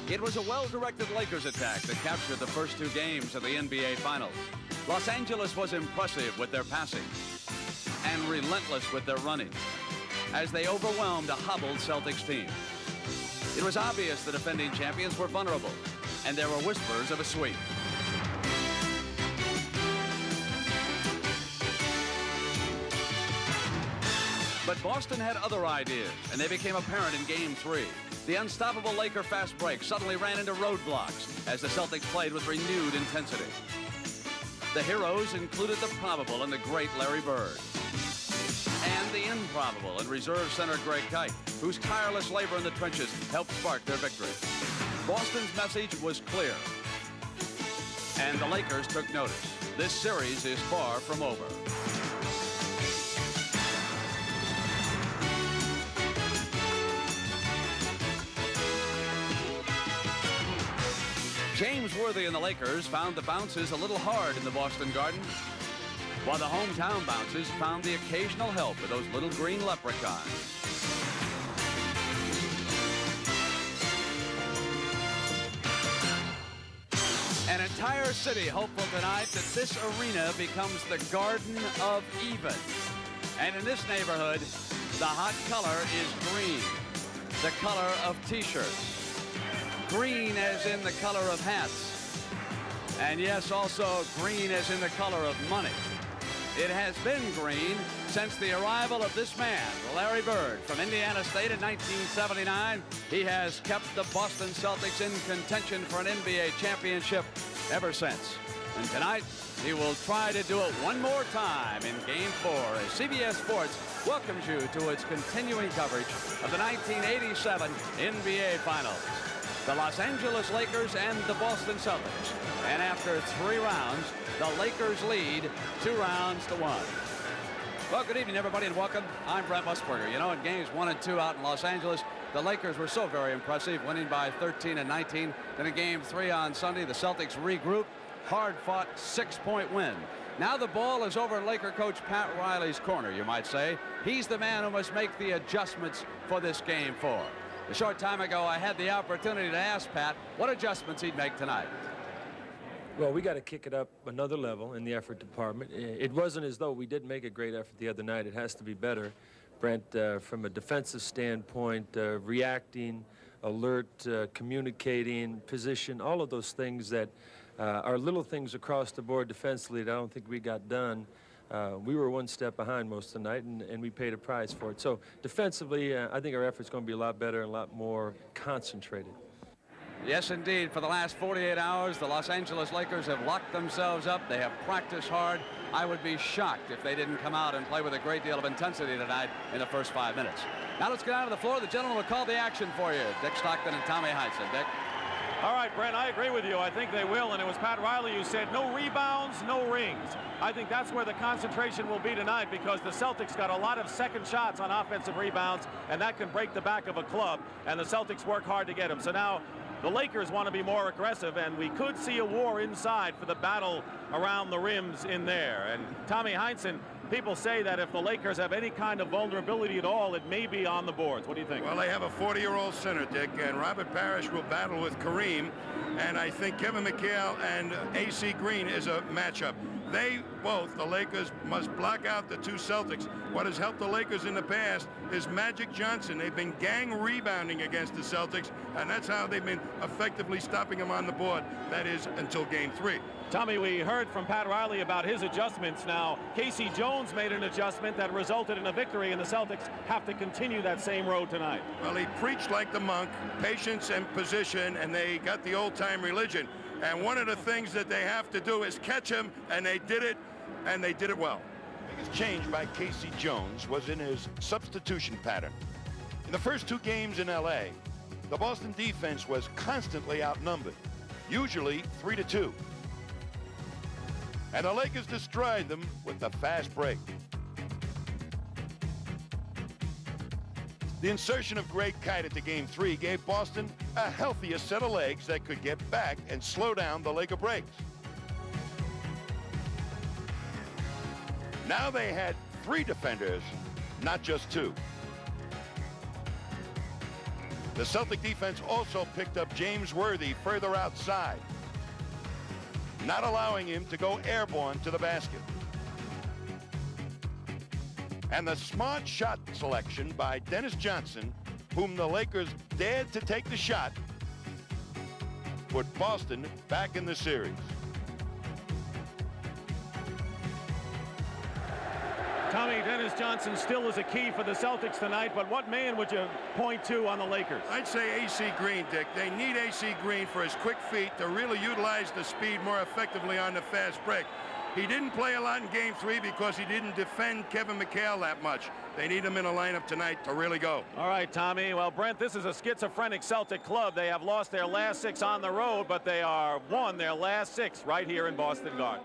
It was a well-directed Lakers attack that captured the first two games of the NBA Finals. Los Angeles was impressive with their passing and relentless with their running as they overwhelmed a hobbled Celtics team. It was obvious the defending champions were vulnerable, and there were whispers of a sweep. But Boston had other ideas, and they became apparent in Game 3. The unstoppable Laker fast break suddenly ran into roadblocks as the Celtics played with renewed intensity. The heroes included the probable and the great Larry Bird, and the improbable and reserve center Greg Kite, whose tireless labor in the trenches helped spark their victory. Boston's message was clear, and the Lakers took notice. This series is far from over. James Worthy and the Lakers found the bounces a little hard in the Boston Garden, while the hometown bounces found the occasional help of those little green leprechauns. An entire city hopeful tonight that this arena becomes the Garden of Even. And in this neighborhood, the hot color is green, the color of t-shirts. Green as in the color of hats. And yes, also green as in the color of money. It has been green since the arrival of this man, Larry Bird, from Indiana State in 1979. He has kept the Boston Celtics in contention for an NBA championship ever since. And tonight, he will try to do it one more time in Game 4 as CBS Sports welcomes you to its continuing coverage of the 1987 NBA Finals. The Los Angeles Lakers and the Boston Celtics. And after 3 rounds, the Lakers lead 2 rounds to 1. Well, good evening, everybody, and welcome. I'm Brent Musburger. You know, in games 1 and 2 out in Los Angeles, the Lakers were so very impressive, winning by 13 and 19. Then in Game 3 on Sunday, the Celtics regrouped, hard-fought 6-point win. Now the ball is over in Laker coach Pat Riley's corner, you might say. He's the man who must make the adjustments for this Game 4. A short time ago, I had the opportunity to ask Pat what adjustments he'd make tonight. Well, we got to kick it up another level in the effort department. It wasn't as though we didn't make a great effort the other night. It has to be better, Brent, from a defensive standpoint, reacting, alert, communicating, position, all of those things that are little things across the board defensively that I don't think we got done. We were 1 step behind most of the night, and we paid a price for it. So defensively, I think our effort's going to be a lot better and a lot more concentrated. Yes, indeed. For the last 48 hours, the Los Angeles Lakers have locked themselves up. They have practiced hard. I would be shocked if they didn't come out and play with a great deal of intensity tonight in the first 5 minutes. Now let's get out of the floor. The gentleman will call the action for you. Dick Stockton and Tommy Heinsohn. Dick. All right, Brent, I agree with you. I think they will, and it was Pat Riley who said no rebounds, no rings. I think that's where the concentration will be tonight because the Celtics got a lot of second shots on offensive rebounds, and that can break the back of a club, and the Celtics work hard to get them. So now the Lakers want to be more aggressive, and we could see a war inside for the battle around the rims in there. And Tommy Heinsohn, people say that if the Lakers have any kind of vulnerability at all, it may be on the boards. What do you think? Well, they have a 40-year-old center, Dick, and Robert Parrish will battle with Kareem, and I think Kevin McHale and A.C. Green is a matchup. They both, the Lakers, must block out the 2 Celtics. What has helped the Lakers in the past is Magic Johnson. They've been gang rebounding against the Celtics, and that's how they've been effectively stopping them on the board. That is until Game 3. Tommy, we heard from Pat Riley about his adjustments. Now, Casey Jones made an adjustment that resulted in a victory, and the Celtics have to continue that same road tonight. Well, he preached like the monk, patience and position, and they got the old-time religion. And one of the things that they have to do is catch him, and they did it, and they did it well. The biggest change by Casey Jones was in his substitution pattern. In the first 2 games in L.A., the Boston defense was constantly outnumbered, usually 3-2. And the Lakers destroyed them with the fast break. The insertion of Greg Kite into Game 3 gave Boston a healthier set of legs that could get back and slow down the Laker breaks. Now they had 3 defenders, not just 2. The Celtic defense also picked up James Worthy further outside, not allowing him to go airborne to the basket. And the smart shot selection by Dennis Johnson, whom the Lakers dared to take the shot, put Boston back in the series. Tommy, Dennis Johnson still is a key for the Celtics tonight, but what man would you point to on the Lakers? I'd say A.C. Green, Dick. They need A.C. Green for his quick feet to really utilize the speed more effectively on the fast break. He didn't play a lot in Game 3 because he didn't defend Kevin McHale that much. They need him in a lineup tonight to really go. All right, Tommy. Well, Brent, this is a schizophrenic Celtic club. They have lost their last 6 on the road, but they are won their last 6 right here in Boston Garden.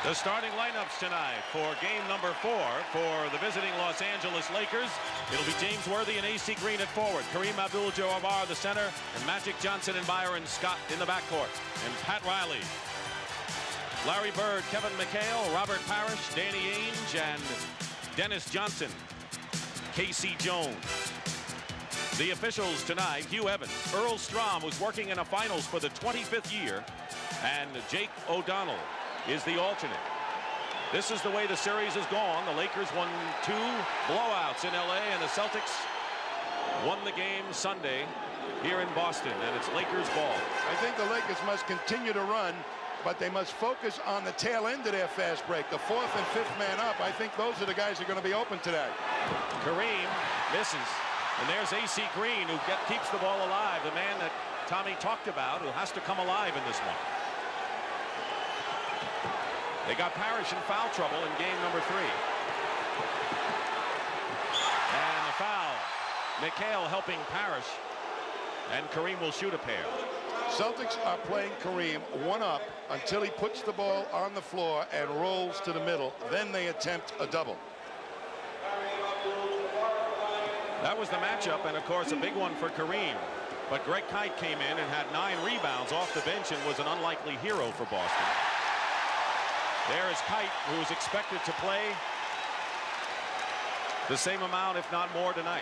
The starting lineups tonight for game number 4 for the visiting Los Angeles Lakers. It'll be James Worthy and A.C. Green at forward, Kareem Abdul-Jabbar the center, and Magic Johnson and Byron Scott in the backcourt. And Pat Riley, Larry Bird, Kevin McHale, Robert Parrish, Danny Ainge, and Dennis Johnson, K.C. Jones. The officials tonight, Hugh Evans, Earl Strom, who's working in a finals for the 25th year, and Jake O'Donnell is the alternate. This is the way the series has gone. The Lakers won 2 blowouts in LA, and the Celtics won the game Sunday here in Boston, and it's Lakers ball. I think the Lakers must continue to run, but they must focus on the tail end of their fast break. The 4th and 5th man up, I think those are the guys who are going to be open today. Kareem misses, and there's A.C. Green, who keeps the ball alive, the man that Tommy talked about, who has to come alive in this one. They got Parrish in foul trouble in game number 3. And the foul. McHale helping Parrish. And Kareem will shoot a pair. Celtics are playing Kareem 1 up until he puts the ball on the floor and rolls to the middle. Then they attempt a double. That was the matchup, and of course a big one for Kareem. But Greg Kite came in and had 9 rebounds off the bench and was an unlikely hero for Boston. There is Kite, who is expected to play the same amount, if not more, tonight.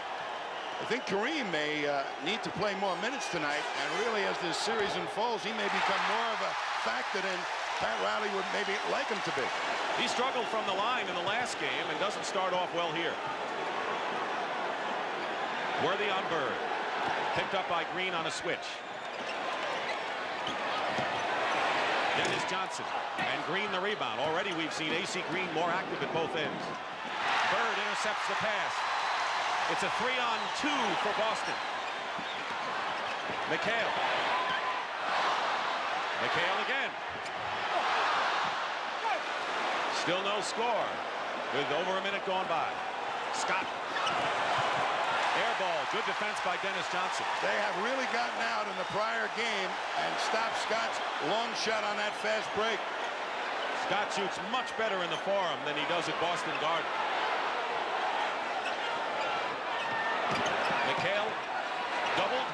I think Kareem may need to play more minutes tonight, and really as this series unfolds, he may become more of a factor than Pat Riley would maybe like him to be. He struggled from the line in the last game and doesn't start off well here. Worthy on Bird. Picked up by Green on a switch. Dennis Johnson, and Green the rebound. Already we've seen A.C. Green more active at both ends. Bird intercepts the pass. It's a 3-on-2 for Boston. McHale. McHale again. Still no score with over a minute gone by. Scott. Air ball. Good defense by Dennis Johnson. They have really gotten out in the prior game and stopped Scott's long shot on that fast break. Scott shoots much better in the Forum than he does at Boston Garden. McHale doubled.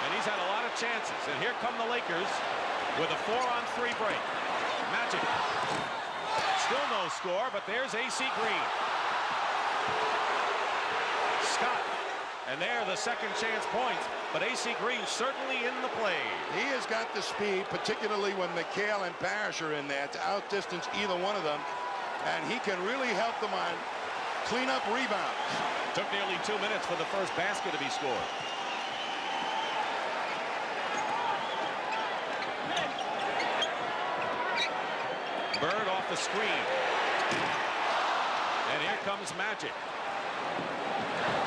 And he's had a lot of chances. And here come the Lakers with a 4-on-3 break. Magic. Still no score, but there's A.C. Green. Scott. And there the second chance points. But A.C. Green certainly in the play. He has got the speed, particularly when McHale and Parrish are in there, to outdistance either one of them. And he can really help them on clean-up rebounds. Took nearly 2 minutes for the first basket to be scored. Bird off the screen. And here comes Magic.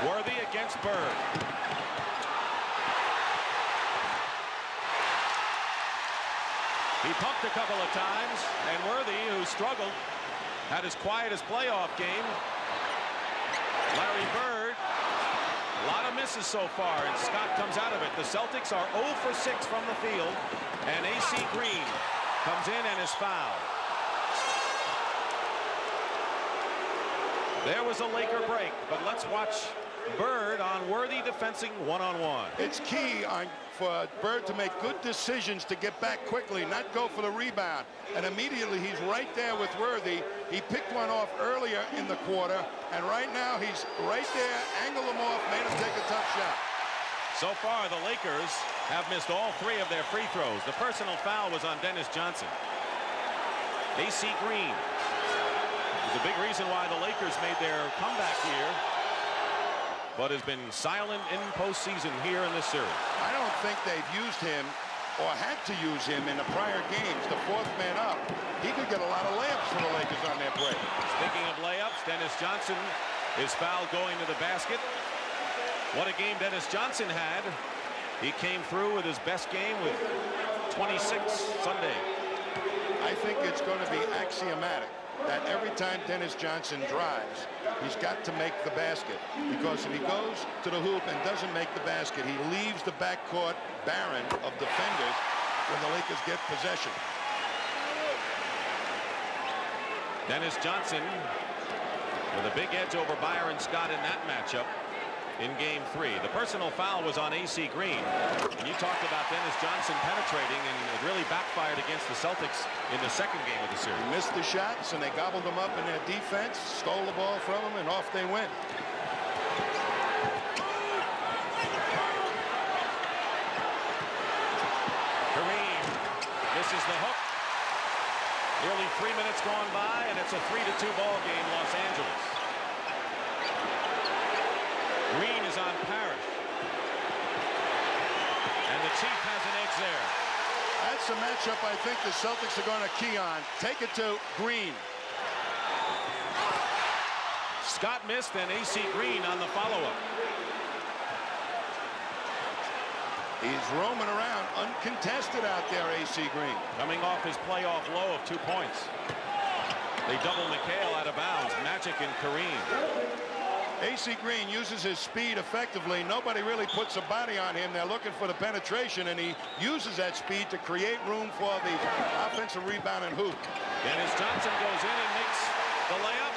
Worthy against Bird. He pumped a couple of times, and Worthy, who struggled, had his quietest playoff game. Larry Bird, a lot of misses so far, and Scott comes out of it. The Celtics are 0 for 6 from the field, and A.C. Green comes in and is fouled. There was a Laker break, but let's watch Bird on Worthy defending one-on-one. It's key for Bird to make good decisions to get back quickly, not go for the rebound. And immediately he's right there with Worthy. He picked one off earlier in the quarter, and right now he's right there, angled him off, made him take a tough shot. So far, the Lakers have missed all 3 of their free throws. The personal foul was on Dennis Johnson. AC Green is a big reason why the Lakers made their comeback here, but has been silent in postseason here in this series. I don't think they've used him or had to use him in the prior games. The 4th man up, he could get a lot of layups for the Lakers on their break. Speaking of layups, Dennis Johnson is fouled going to the basket. What a game Dennis Johnson had. He came through with his best game with 26 Sunday. I think it's going to be axiomatic that every time Dennis Johnson drives, he's got to make the basket, because if he goes to the hoop and doesn't make the basket, he leaves the backcourt barren of defenders when the Lakers get possession. Dennis Johnson with a big edge over Byron Scott in that matchup in game 3. The personal foul was on AC Green. And you talked about Dennis Johnson penetrating, and it really backfired against the Celtics in the second game of the series. He missed the shots, and they gobbled them up in their defense, stole the ball from him, and off they went. Kareem misses the hook. Nearly 3 minutes gone by, and it's a 3-2 ball game, Los Angeles. Green is on Parrish. And the Chief has an edge there. That's a matchup I think the Celtics are going to key on. Take it to Green. Scott missed, and AC Green on the follow-up. He's roaming around uncontested out there, AC Green. Coming off his playoff low of 2 points. They double McHale out of bounds. Magic and Kareem. AC Green uses his speed effectively. Nobody really puts a body on him. They're looking for the penetration, and he uses that speed to create room for the offensive rebound and hoop. Dennis Johnson goes in and makes the layup.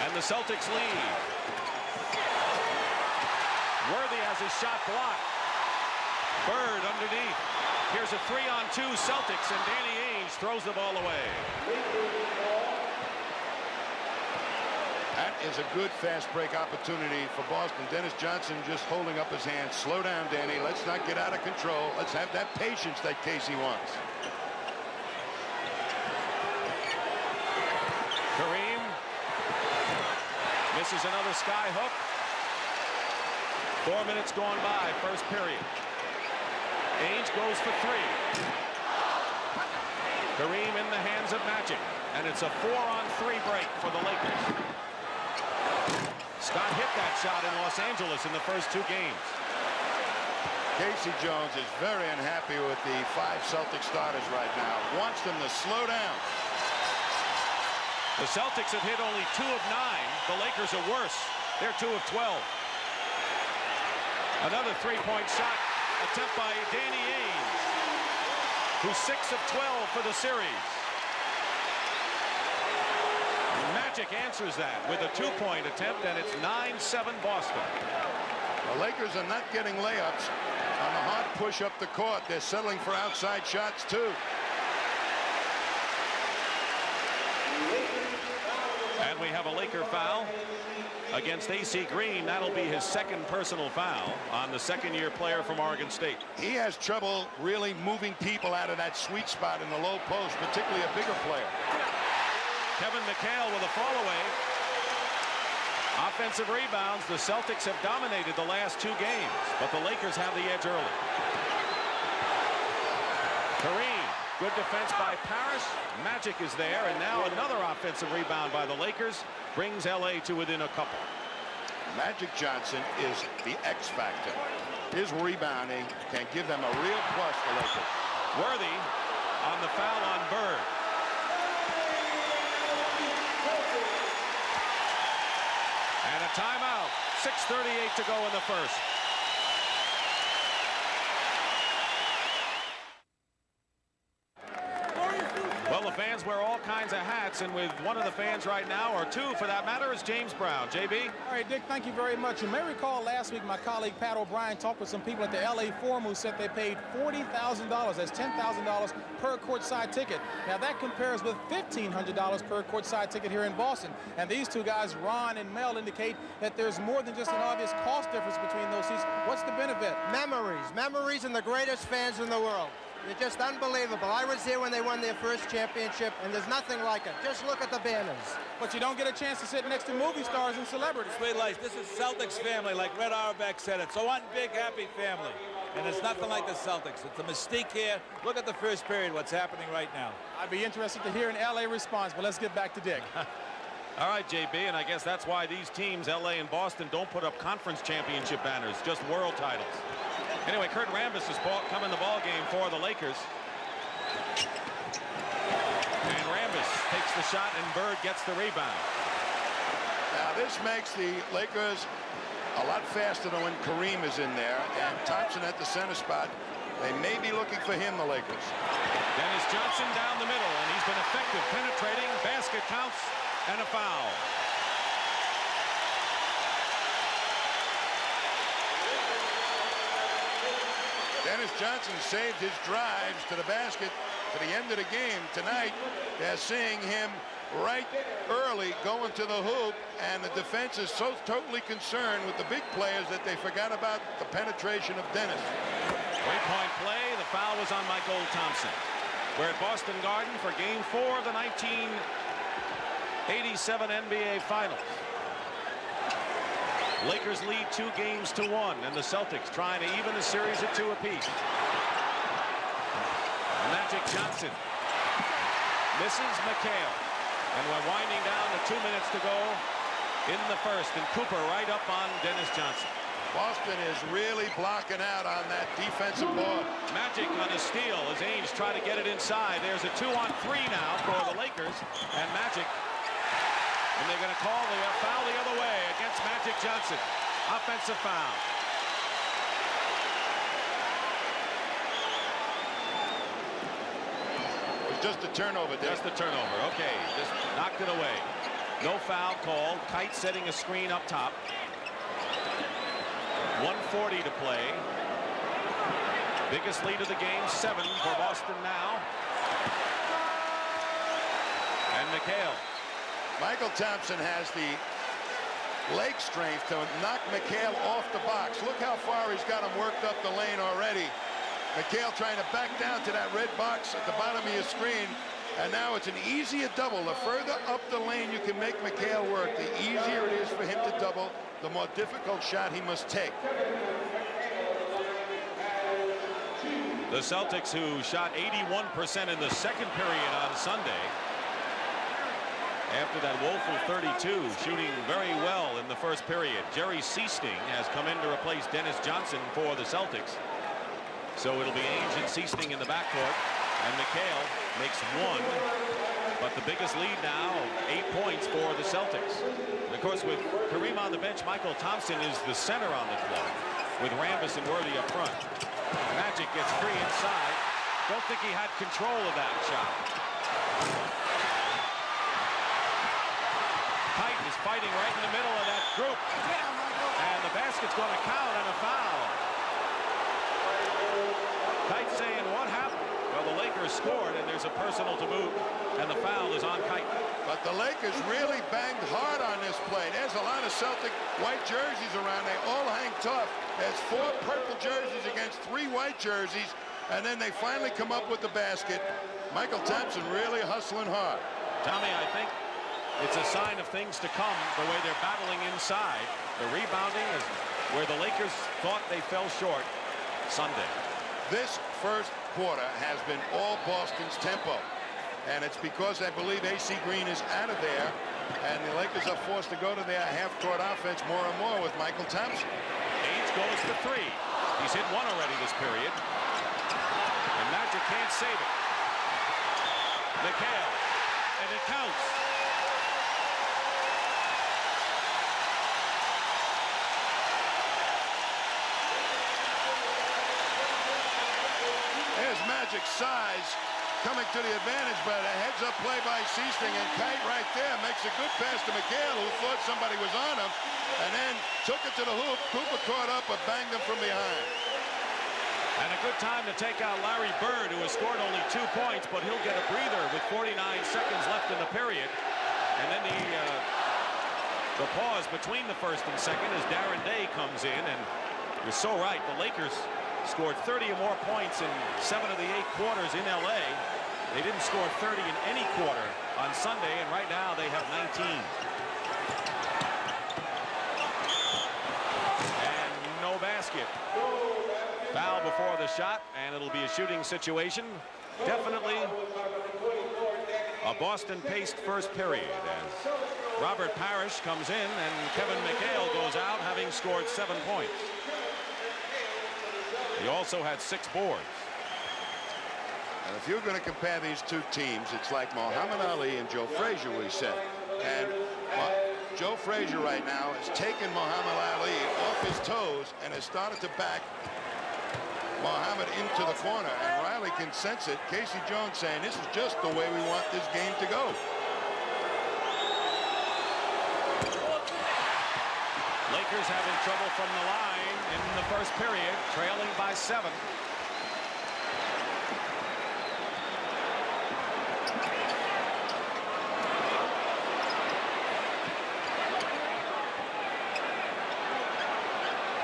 And the Celtics lead. Worthy has his shot blocked. Bird underneath. Here's a 3-on-2 Celtics, and Danny Ainge throws the ball away. That is a good fast break opportunity for Boston. Dennis Johnson just holding up his hand. Slow down, Danny. Let's not get out of control. Let's have that patience that Casey wants. Kareem misses another sky hook. 4 minutes gone by, first period. Ainge goes for 3. Kareem in the hands of Magic, and it's a 4-on-3 break for the Lakers. Scott hit that shot in Los Angeles in the first 2 games. Casey Jones is very unhappy with the 5 Celtic starters right now. Wants them to slow down. The Celtics have hit only 2 of 9. The Lakers are worse. They're 2 of 12. Another 3-point shot attempt by Danny Ainge, who's 6 of 12 for the series. Magic answers that with a 2-point attempt, and it's 9-7 Boston. The Lakers are not getting layups on the hard push up the court. They're settling for outside shots, too. And we have a Laker foul against AC Green. That'll be his 2nd personal foul on the 2nd-year player from Oregon State. He has trouble really moving people out of that sweet spot in the low post, particularly a bigger player. Kevin McHale with a fall away. Offensive rebounds. The Celtics have dominated the last 2 games, but the Lakers have the edge early. Kareem, good defense by Parrish. Magic is there, and now another offensive rebound by the Lakers brings LA to within a couple. Magic Johnson is the X factor. His rebounding can give them a real plus for Lakers. Worthy on the foul on Bird. And a timeout. 6:38 to go in the first. Well, the fans wear all kinds of hats, and with one of the fans right now, or two for that matter, is James Brown. JB? All right, Dick, thank you very much. You may recall last week my colleague Pat O'Brien talked with some people at the LA Forum who said they paid $40,000, that's $10,000 per courtside ticket. Now that compares with $1,500 per courtside ticket here in Boston. And these two guys, Ron and Mel, indicate that there's more than just an obvious cost difference between those seats. What's the benefit? Memories, and the greatest fans in the world. They're just unbelievable. I was here when they won their first championship, and there's nothing like it. Just look at the banners. But you don't get a chance to sit next to movie stars and celebrities. Sweet life. This is Celtics family, like Red Auerbach said. It's one big, happy family. And it's nothing like the Celtics. It's a mystique here. Look at the first period, what's happening right now. I'd be interested to hear an LA response, but let's get back to Dick. All right, JB, and I guess that's why these teams, LA and Boston, don't put up conference championship banners, just world titles. Anyway, Kurt Rambis has come in the ball game for the Lakers. And Rambis takes the shot, and Bird gets the rebound. Now, this makes the Lakers a lot faster than when Kareem is in there, and Thompson at the center spot. They may be looking for him, the Lakers. Dennis Johnson down the middle, and he's been effective penetrating. Basket counts, and a foul. Dennis Johnson saved his drives to the basket to the end of the game. Tonight, they're seeing him right early going to the hoop, and the defense is so totally concerned with the big players that they forgot about the penetration of Dennis. Three-point play. The foul was on Michael Thompson. We're at Boston Garden for Game 4 of the 1987 NBA Finals. Lakers lead 2-1, and the Celtics trying to even the series at 2 apiece. Magic Johnson misses McHale, and we're winding down to 2 minutes to go in the first, and Cooper right up on Dennis Johnson. Boston is really blocking out on that defensive board. Magic on a steal as Ainge try to get it inside. There's a 2-on-3 now for the Lakers, and Magic. And they're going to call the foul the other way against Magic Johnson. Offensive foul. It was just a turnover, Dick. Just a turnover. Okay, just knocked it away. No foul called. Kite setting a screen up top. 1:40 to play. Biggest lead of the game, 7 for Boston now. And McHale. Michael Thompson has the leg strength to knock McHale off the box. Look how far he's got him worked up the lane already. McHale trying to back down to that red box at the bottom of your screen. And now it's an easier double. The further up the lane you can make McHale work, the easier it is for him to double, the more difficult shot he must take. The Celtics, who shot 81% in the second period on Sunday, after that woeful 32, shooting very well in the first period. Jerry Seasting has come in to replace Dennis Johnson for the Celtics. So it'll be Ainge and Seasting in the backcourt, and McHale makes 1. But the biggest lead now, 8 points for the Celtics. And of course, with Kareem on the bench, Michael Thompson is the center on the club, with Rambis and Worthy up front. Magic gets free inside. Don't think he had control of that shot. Kite is fighting right in the middle of that group. And the basket's going to count and a foul. Kite saying, what happened? Well, the Lakers scored, and there's a personal to boot, and the foul is on Kite. But the Lakers really banged hard on this play. There's a lot of Celtic white jerseys around. They all hang tough. There's 4 purple jerseys against 3 white jerseys, and then they finally come up with the basket. Michael Thompson really hustling hard. Tommy, I think it's a sign of things to come, the way they're battling inside. The rebounding is where the Lakers thought they fell short Sunday. This first quarter has been all Boston's tempo, and it's because I believe AC Green is out of there, and the Lakers are forced to go to their half-court offense more and more with Michael Thompson. Ainge goes for 3. He's hit 1 already this period, and Magic can't save it. McHale, and it counts. There's Magic's size coming to the advantage, but a heads-up play by Seasting, and Kite right there makes a good pass to McHale, who thought somebody was on him, and then took it to the hoop. Cooper caught up, but banged him from behind. And a good time to take out Larry Bird, who has scored only 2 points, but he'll get a breather with 49 seconds left in the period. And then the pause between the first and second as Darren Day comes in, and you're so right. The Lakers scored 30 or more points in 7 of the 8 quarters in LA. They didn't score 30 in any quarter on Sunday, and right now they have 19. And no basket. Foul before the shot, and it'll be a shooting situation. Definitely a Boston-paced first period as Robert Parrish comes in and Kevin McHale goes out, having scored 7 points. He also had 6 boards. And if you're going to compare these two teams, it's like Muhammad Ali and Joe Frazier, we said. And Joe Frazier right now has taken Muhammad Ali off his toes and has started to back Muhammad into the corner. And Riley can sense it. Casey Jones saying this is just the way we want this game to go. Lakers having trouble from the line in the first period, trailing by 7.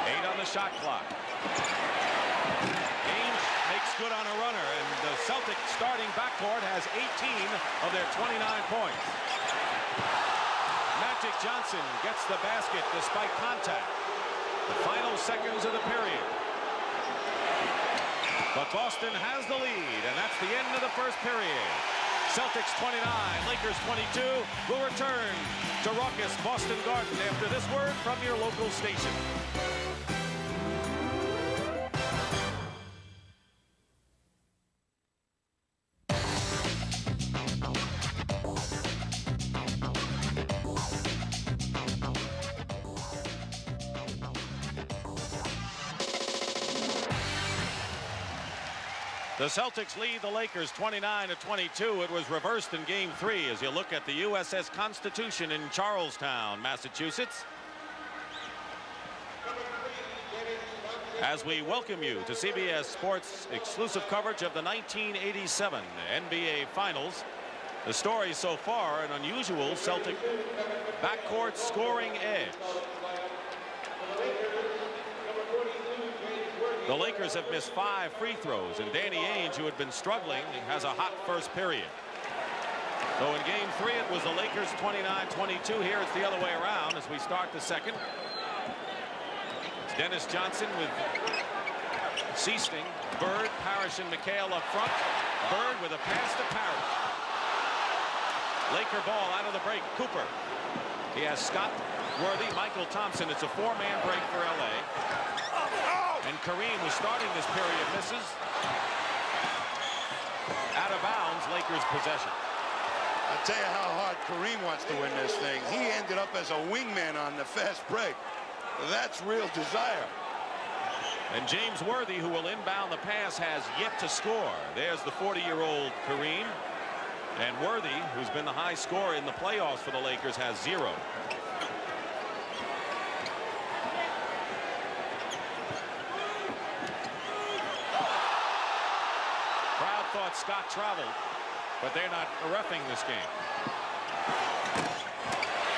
Eight on the shot clock. Ainge makes good on a runner, and the Celtics starting backcourt has 18 of their 29 points. Magic Johnson gets the basket despite contact. The final seconds of the period. But Boston has the lead, and that's the end of the first period. Celtics 29, Lakers 22. We'll return to raucous Boston Garden after this word from your local station. The Celtics lead the Lakers 29-22. It was reversed in Game 3 as you look at the USS Constitution in Charlestown, Massachusetts. As we welcome you to CBS Sports exclusive coverage of the 1987 NBA Finals. The story so far, an unusual Celtic backcourt scoring edge. The Lakers have missed 5 free throws, and Danny Ainge, who had been struggling, has a hot first period. So in Game 3, it was the Lakers 29-22. Here it's the other way around as we start the second. It's Dennis Johnson with Seasting, Bird, Parrish, and McHale up front. Bird with a pass to Parrish. Laker ball out of the break. Cooper. He has Scott, Worthy, Michael Thompson. It's a 4-man break for LA. And Kareem, who's starting this period, misses. Out of bounds, Lakers possession. I'll tell you how hard Kareem wants to win this thing. He ended up as a wingman on the fast break. That's real desire. And James Worthy, who will inbound the pass, has yet to score. There's the 40-year-old Kareem. And Worthy, who's been the high scorer in the playoffs for the Lakers, has 0. Crowd thought Scott traveled, but they're not reffing this game.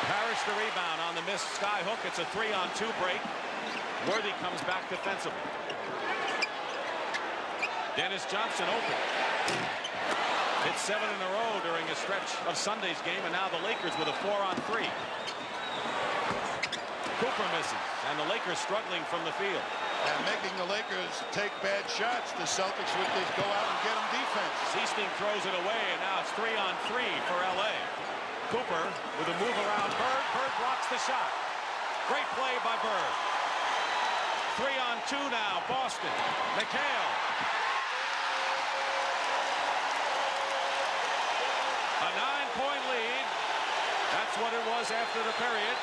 Parrish the rebound on the missed sky hook. It's a 3-on-2 break. Worthy comes back defensively. Dennis Johnson open. It's 7 in a row during a stretch of Sunday's game, and now the Lakers with a 4-on-3. Cooper misses, and the Lakers struggling from the field. And making the Lakers take bad shots. The Celtics with this go out and get them defense. Seasting throws it away, and now it's 3-on-3 for LA. Cooper with a move around Bird. Bird blocks the shot. Great play by Bird. 3-on-2 now, Boston. McHale. A 9-point lead. That's what it was after the period.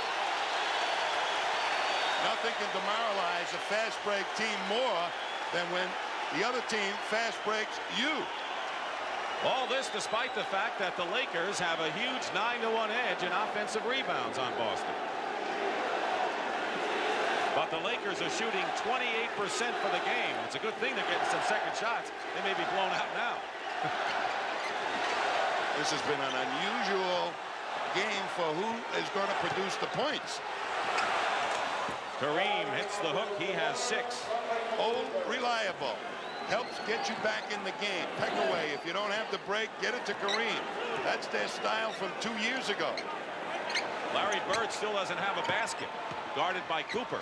Nothing can demoralize a fast break team more than when the other team fast breaks you. All this despite the fact that the Lakers have a huge 9-1 edge in offensive rebounds on Boston. But the Lakers are shooting 28% for the game. It's a good thing they're getting some second shots. They may be blown out now. This has been an unusual game for who is going to produce the points. Kareem hits the hook. He has 6. Old, reliable. Helps get you back in the game. Peck away. If you don't have the break, get it to Kareem. That's their style from 2 years ago. Larry Bird still doesn't have a basket. Guarded by Cooper.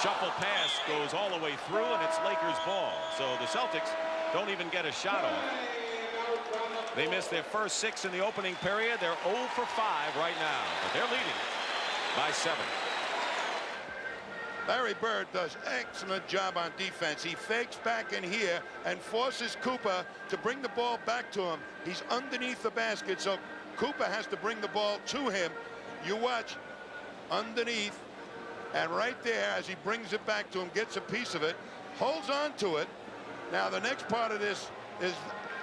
Shuffle pass goes all the way through, and it's Lakers ball. So the Celtics don't even get a shot off. They missed their first 6 in the opening period. They're 0 for 5 right now, but they're leading by 7. Larry Bird does excellent job on defense. He fakes back in here and forces Cooper to bring the ball back to him. He's underneath the basket, so Cooper has to bring the ball to him. You watch underneath, and right there as he brings it back to him, gets a piece of it, holds on to it. Now the next part of this is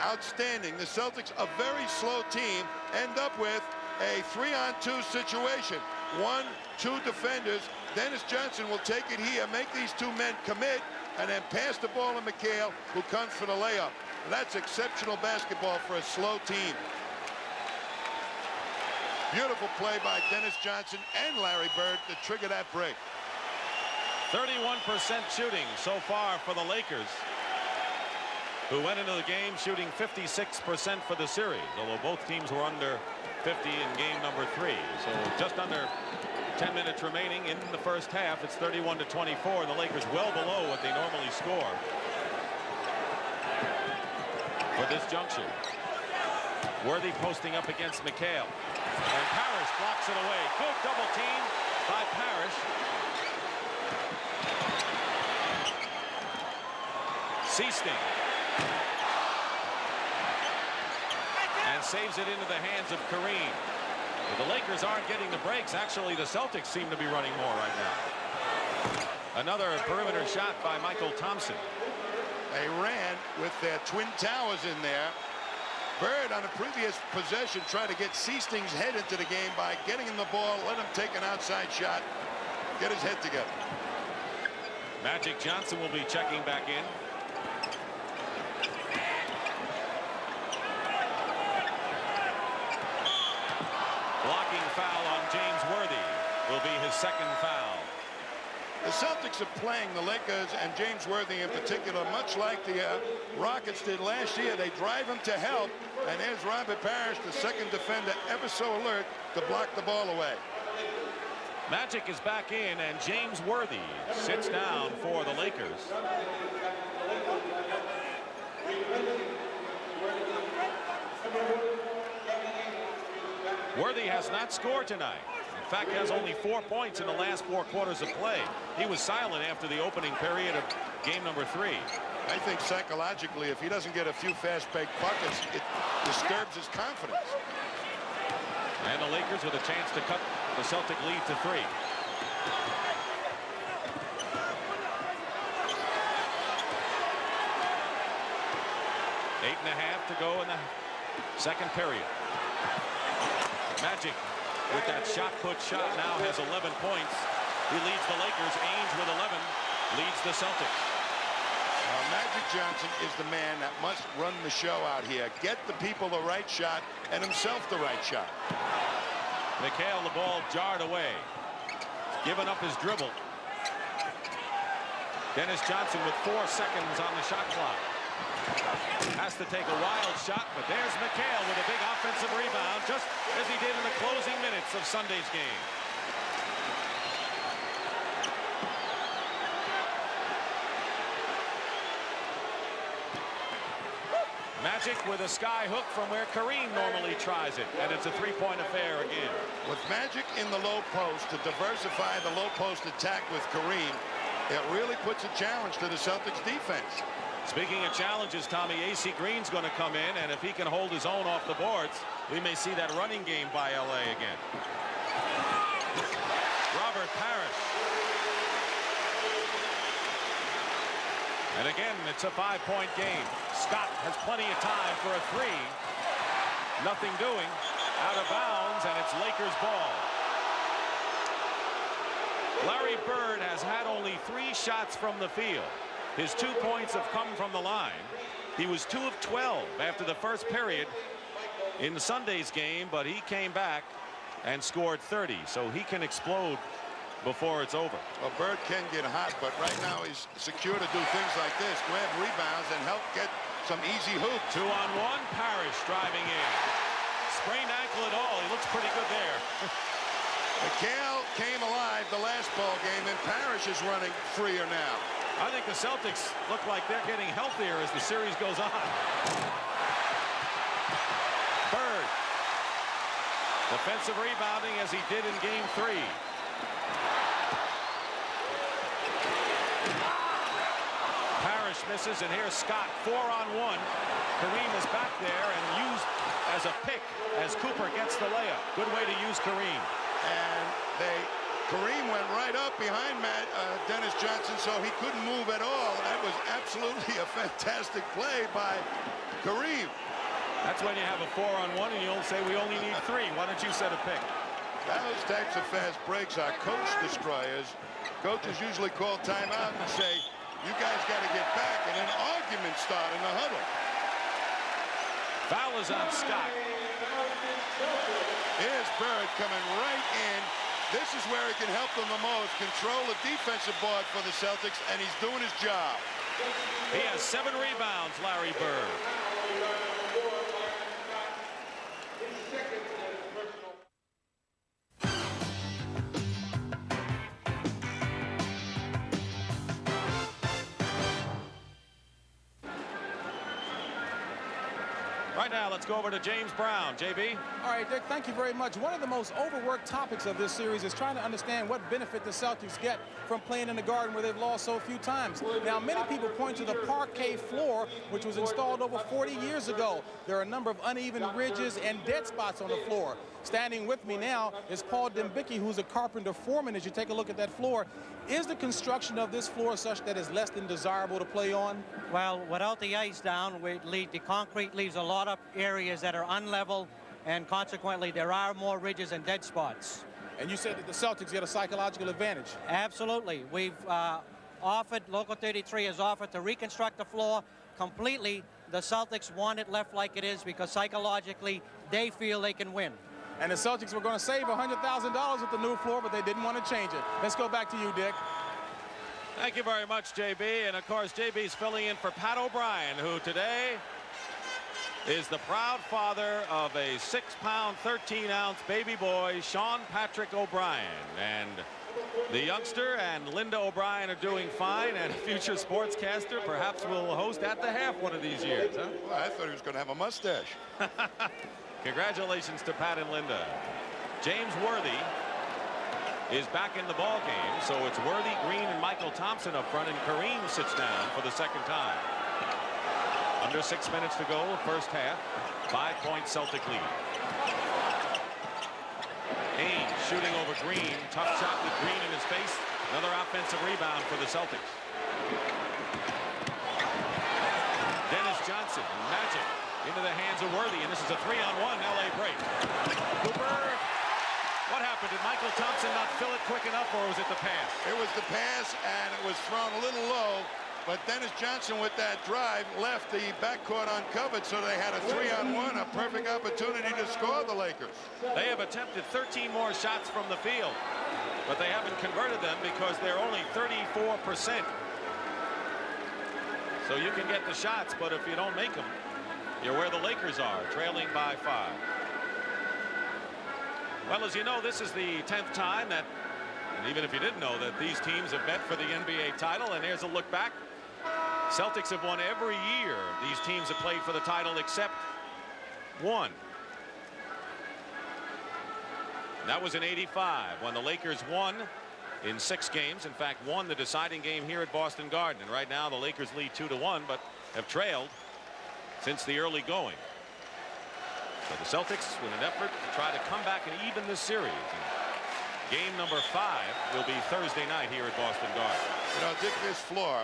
outstanding. The Celtics, a very slow team, end up with a 3-on-2 situation. 1, 2 defenders. Dennis Johnson will take it here, make these 2 men commit, and then pass the ball to McHale, who comes for the layup. That's exceptional basketball for a slow team. Beautiful play by Dennis Johnson and Larry Bird to trigger that break. 31% shooting so far for the Lakers, who went into the game shooting 56% for the series, although both teams were under 50 in game number 3. So just under 10 minutes remaining in the first half. It's 31-24. The Lakers well below what they normally score for this juncture. Worthy posting up against McHale, and Parrish blocks it away. Good double team by Parrish. Seasting, and saves it into the hands of Kareem. But the Lakers aren't getting the breaks. Actually, the Celtics seem to be running more right now. Another perimeter shot by Michael Thompson. They ran with their twin towers in there. Bird on the previous possession tried to get Seasting's head into the game by getting him the ball, let him take an outside shot, get his head together. Magic Johnson will be checking back in. Blocking foul on James Worthy will be his 2nd foul. The Celtics are playing the Lakers and James Worthy in particular much like the Rockets did last year. They drive him to help, and there's Robert Parrish, the 2nd defender, ever so alert to block the ball away. Magic is back in, and James Worthy sits down for the Lakers. Worthy has not scored tonight. In fact, has only 4 points in the last 4 quarters of play. He was silent after the opening period of game number 3. I think psychologically, if he doesn't get a few fast break buckets, it disturbs his confidence. And the Lakers with a chance to cut the Celtic lead to 3. Eight and a half to go in the 2nd period. Magic with that shot put shot now has 11 points. He leads the Lakers. Ainge with 11 leads the Celtics. Magic Johnson is the man that must run the show out here. Get the people the right shot and himself the right shot. McHale, the ball jarred away. Giving up his dribble. Dennis Johnson with 4 seconds on the shot clock. Has to take a wild shot, but there's McHale with a big offensive rebound, just as he did in the closing minutes of Sunday's game. Magic with a sky hook from where Kareem normally tries it, and it's a 3-point affair again. With Magic in the low post to diversify the low post attack with Kareem, it really puts a challenge to the Celtics defense. Speaking of challenges, Tommy, A.C. Green's going to come in, and if he can hold his own off the boards, we may see that running game by L.A. again. Robert Parrish. And again, it's a 5-point game. Scott has plenty of time for a three. Nothing doing. Out of bounds, and it's Lakers ball. Larry Bird has had only 3 shots from the field. His 2 points have come from the line. He was 2 of 12 after the first period in Sunday's game, but he came back and scored 30, so he can explode before it's over. Well, Bird can get hot, but right now he's secure to do things like this, grab rebounds and help get some easy hoops. 2-on-1, Parrish driving in. Sprained ankle at all. He looks pretty good there. McHale came alive the last ball game, and Parrish is running freer now. I think the Celtics look like they're getting healthier as the series goes on. Bird. Defensive rebounding as he did in game 3. Parrish misses, and here's Scott, 4-on-1. Kareem is back there and used as a pick as Cooper gets the layup. Good way to use Kareem. And Kareem went right up behind Dennis Johnson, so he couldn't move at all. That was absolutely a fantastic play by Kareem. That's when you have a 4-on-1 and you'll say we only need 3. Why don't you set a pick? Those types of fast breaks are coach destroyers. Coaches usually call timeout and say, you guys got to get back, and then arguments start in the huddle. Foul is on Scott. Here's Bird coming right in. This is where he can help them the most. Control the defensive board for the Celtics, and he's doing his job. He has 7 rebounds, Larry Bird. Right now, let's go over to James Brown. JB? All right, Dick, thank you very much. One of the most overworked topics of this series is trying to understand what benefit the Celtics get from playing in the Garden where they've lost so few times. Now, many people point to the parquet floor, which was installed over 40 years ago. There are a number of uneven ridges and dead spots on the floor. Standing with me now is Paul Dembicki, who's a carpenter foreman. As you take a look at that floor, is the construction of this floor such that it's less than desirable to play on? Well, without the ice down, the concrete leaves a lot of areas that are unlevel, and consequently there are more ridges and dead spots. And you said that the Celtics get a psychological advantage. Absolutely. We've offered, Local 33 has offered to reconstruct the floor completely. The Celtics want it left like it is because psychologically they feel they can win. And the Celtics were going to save $100,000 with the new floor, but they didn't want to change it. Let's go back to you, Dick. Thank you very much, JB. And, of course, JB's filling in for Pat O'Brien, who today is the proud father of a 6-pound, 13-ounce baby boy, Sean Patrick O'Brien. And the youngster and Linda O'Brien are doing fine, and future sportscaster perhaps will host at the half one of these years. Huh? Well, I thought he was going to have a mustache. Congratulations to Pat and Linda. James Worthy is back in the ball game, so it's Worthy, Green, and Michael Thompson up front, and Kareem sits down for the second time. Under 6 minutes to go, first half. 5-point Celtic lead. Haynes shooting over Green. Tough shot with Green in his face. Another offensive rebound for the Celtics. Dennis Johnson, magic, into the hands of Worthy, and this is a 3-on-1 LA break. Cooper, what happened? Did Michael Thompson not fill it quick enough, or was it the pass? It was the pass, and it was thrown a little low, but Dennis Johnson with that drive left the backcourt uncovered, so they had a 3-on-1, a perfect opportunity to score the Lakers. They have attempted 13 more shots from the field, but they haven't converted them because they're only 34%. So you can get the shots, but if you don't make them, you're where the Lakers are, trailing by 5. Well, as you know, this is the 10th time that, and even if you didn't know, that these teams have met for the NBA title. And here's a look back. Celtics have won every year. These teams have played for the title except one. And that was in '85 when the Lakers won in 6 games. In fact, won the deciding game here at Boston Garden. And right now the Lakers lead 2-1, but have trailed since the early going. So the Celtics, with an effort to try to come back and even this series. And game number 5 will be Thursday night here at Boston Garden. You know, Dick, this floor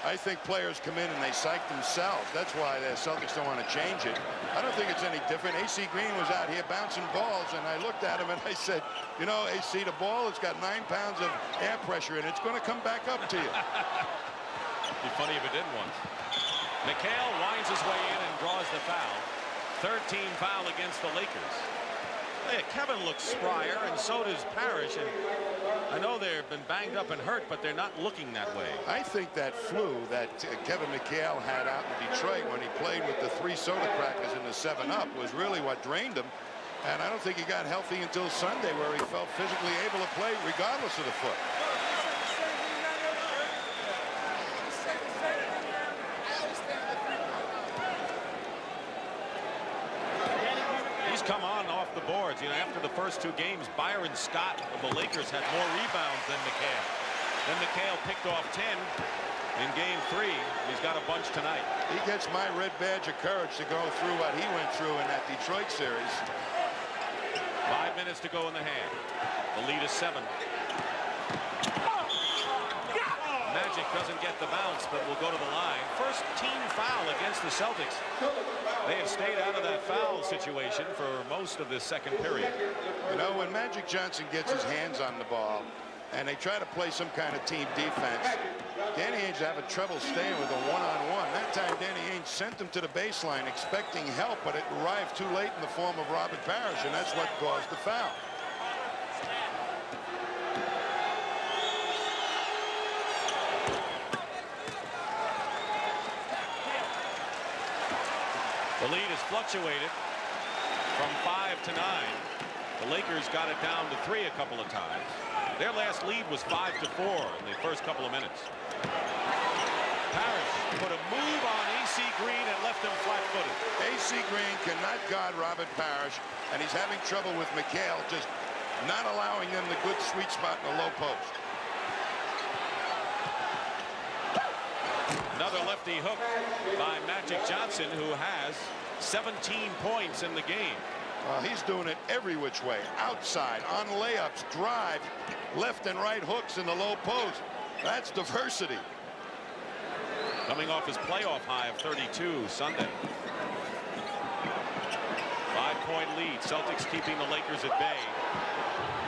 I think players come in and they psych themselves. That's why the Celtics don't want to change it. I don't think it's any different. AC Green was out here bouncing balls, and I looked at him and I said, you know, AC, the ball has got 9 pounds of air pressure in it. It's going to come back up to you. Be funny if it didn't once. McHale winds his way in and draws the foul. 13 foul against the Lakers. Hey, Kevin looks sprier, and so does Parrish. And I know they've been banged up and hurt, but they're not looking that way. I think that flu that Kevin McHale had out in Detroit when he played with the 3 soda crackers in the 7-Up was really what drained him. And I don't think he got healthy until Sunday, where he felt physically able to play regardless of the foot. Come on off the boards. You know, after the first 2 games, Byron Scott of the Lakers had more rebounds than McHale. Then McHale picked off 10 in game 3. He's got a bunch tonight. He gets my red badge of courage to go through what he went through in that Detroit series. 5 minutes to go in the hand. The lead is 7. Magic doesn't get the bounce, but will go to the line. First team foul against the Celtics. They have stayed out of that foul situation for most of this second period. You know, when Magic Johnson gets his hands on the ball and they try to play some kind of team defense, Danny Ainge having trouble staying with a one-on-one. That time Danny Ainge sent him to the baseline expecting help, but it arrived too late in the form of Robert Parrish, and that's what caused the foul. The lead has fluctuated from 5 to 9. The Lakers got it down to 3 a couple of times. Their last lead was 5 to 4 in the first couple of minutes. Parrish put a move on AC Green and left him flat-footed. AC Green cannot guard Robert Parrish, and he's having trouble with McHale, just not allowing them the good sweet spot in the low post. Another lefty hook by Magic Johnson, who has 17 points in the game. He's doing it every which way. Outside, on layups, drive, left and right hooks in the low post. That's diversity. Coming off his playoff high of 32 Sunday. 5-point lead. Celtics keeping the Lakers at bay.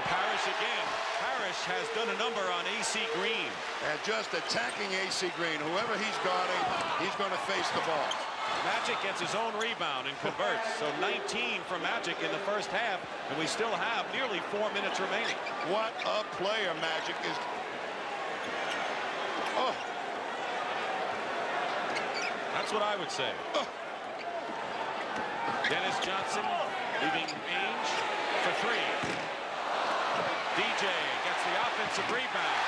Parrish again. Parrish has done a number on AC Green. And just attacking AC Green. Whoever he's guarding, he's going to face the ball. Magic gets his own rebound and converts. So 19 for Magic in the first half, and we still have nearly 4 minutes remaining. What a player Magic is. Oh. That's what I would say. Oh. Dennis Johnson leaving Ainge for 3. DJ gets the offensive rebound.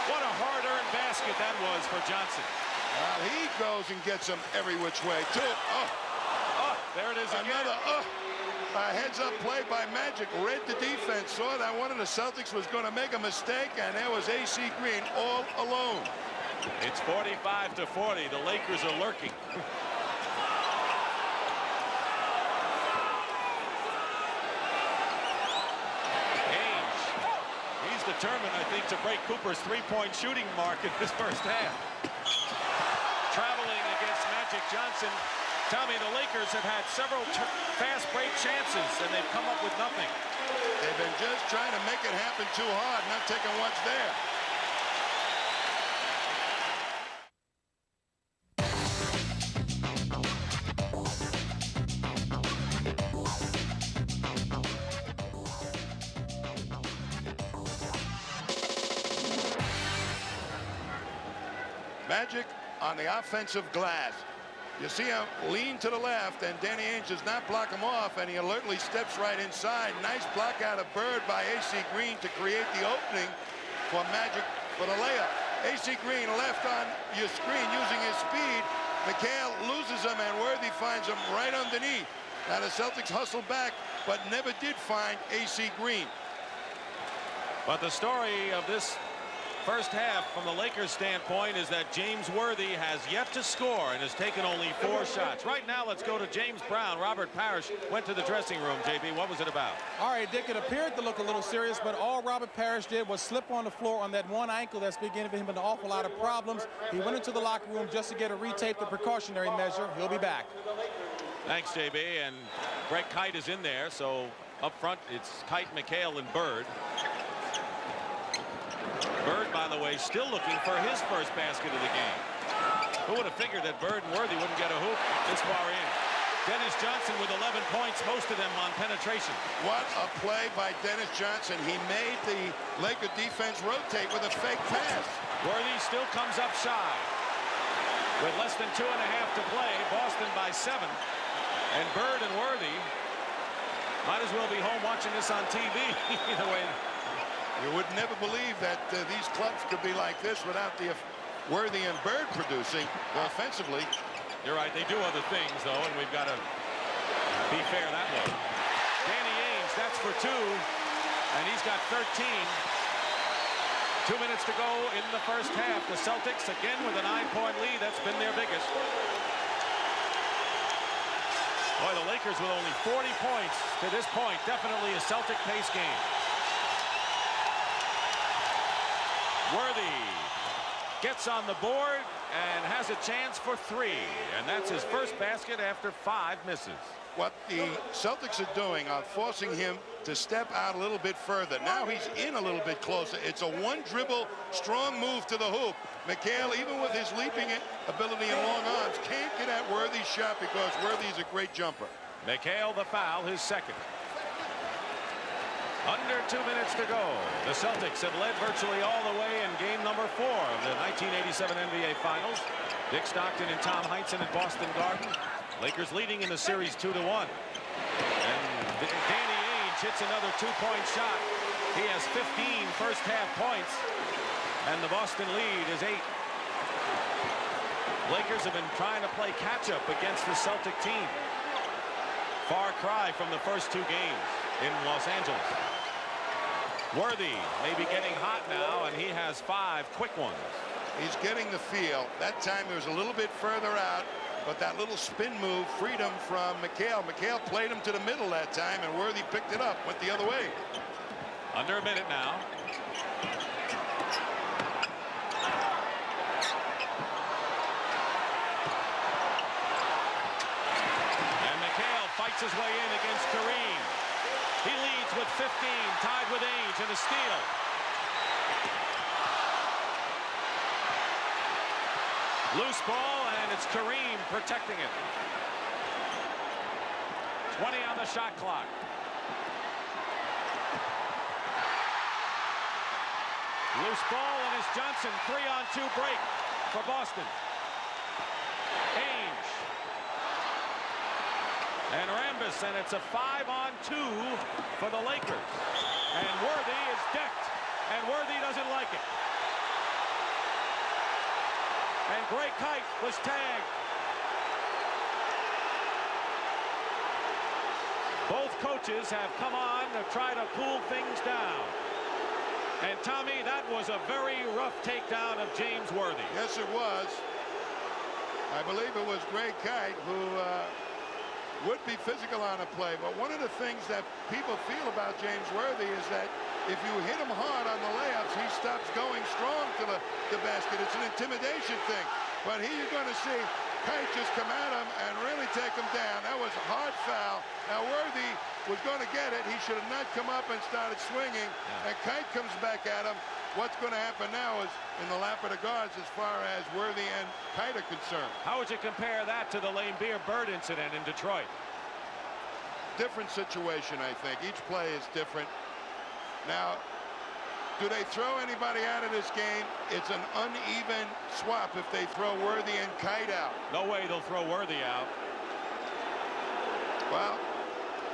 What a hard-earned basket that was for Johnson. Well, he goes and gets him every which way, too. Oh, there it is again. Another heads-up play by Magic. Read the defense, saw that one of the Celtics was going to make a mistake, and there was AC Green all alone. It's 45 to 40. The Lakers are lurking. Determined, I think, to break Cooper's 3-point shooting mark in this first half. Traveling against Magic Johnson. Tommy, the Lakers have had several fast break chances, and they've come up with nothing. They've been just trying to make it happen too hard, not taking what's there. Magic on the offensive glass. You see him lean to the left, and Danny Ainge does not block him off, and he alertly steps right inside. Nice block out of Bird by AC Green to create the opening for Magic for the layup. AC Green left on your screen using his speed. McHale loses him, and Worthy finds him right underneath. Now the Celtics hustle back, but never did find AC Green. But the story of this first half from the Lakers standpoint is that James Worthy has yet to score and has taken only 4 shots. Right now, let's go to James Brown. Robert Parrish went to the dressing room. JB, what was it about? All right, Dick, it appeared to look a little serious, but all Robert Parrish did was slip on the floor on that one ankle that's been giving him an awful lot of problems. He went into the locker room just to get a retape, the precautionary measure. He'll be back. Thanks, JB. And Greg Kite is in there, so up front it's Kite, McHale, and Bird. Bird, by the way, still looking for his first basket of the game. Who would have figured that Bird and Worthy wouldn't get a hoop this far in? Dennis Johnson with 11 points, most of them on penetration. What a play by Dennis Johnson. He made the Laker defense rotate with a fake pass. Worthy still comes up shy. With less than 2.5 to play, Boston by 7. And Bird and Worthy might as well be home watching this on TV. Either way. You would never believe that these clubs could be like this without the Worthy and Bird producing offensively. You're right, they do other things, though, and we've got to be fair that way. Danny Ainge, that's for 2, and he's got 13. 2 minutes to go in the first half. The Celtics, again, with a 9-point lead. That's been their biggest. Boy, the Lakers with only 40 points to this point. Definitely a Celtic pace game. Worthy gets on the board and has a chance for 3, and that's his first basket after 5 misses. What the Celtics are doing are forcing him to step out a little bit further. Now he's in a little bit closer. It's a one-dribble, strong move to the hoop. McHale, even with his leaping ability and long arms, can't get at Worthy's shot because Worthy's a great jumper. McHale, the foul, his second. Under 2 minutes to go. The Celtics have led virtually all the way in game number 4 of the 1987 NBA Finals. Dick Stockton and Tom Heinsohn at Boston Garden. Lakers leading in the series 2-1. And Danny Ainge hits another 2-point shot. He has 15 first half points. And the Boston lead is 8. Lakers have been trying to play catch-up against the Celtic team. Far cry from the first 2 games in Los Angeles. Worthy may be getting hot now, and he has 5 quick ones. He's getting the feel. That time he was a little bit further out, but that little spin move freed him from McHale. McHale played him to the middle that time, and Worthy picked it up, went the other way. Under a minute now. And McHale fights his way in against Kareem. He leads with 15, tied with Ainge, and a steal. Loose ball, and it's Kareem protecting it. 20 on the shot clock. Loose ball, and it's Johnson. 3-on-2 break for Boston. Ainge. And Rambis, and it's a 5-on-2 for the Lakers. And Worthy is decked, and Worthy doesn't like it. And Greg Kite was tagged. Both coaches have come on to try to cool things down. And Tommy, that was a very rough takedown of James Worthy. Yes, it was. I believe it was Greg Kite who would be physical on a play, but one of the things that people feel about James Worthy is that if you hit him hard on the layups, he stops going strong to the basket. It's an intimidation thing. But here you're going to see Kite just come at him and really take him down. That was a hard foul. Now Worthy was going to get it. He should have not come up and started swinging. And Kite comes back at him. What's going to happen now is in the lap of the guards as far as Worthy and Kite are concerned. How would you compare that to the Lane Beer Bird incident in Detroit? Different situation, I think. Each play is different. Now, do they throw anybody out of this game? It's an uneven swap if they throw Worthy and Kite out. No way they'll throw Worthy out. Well,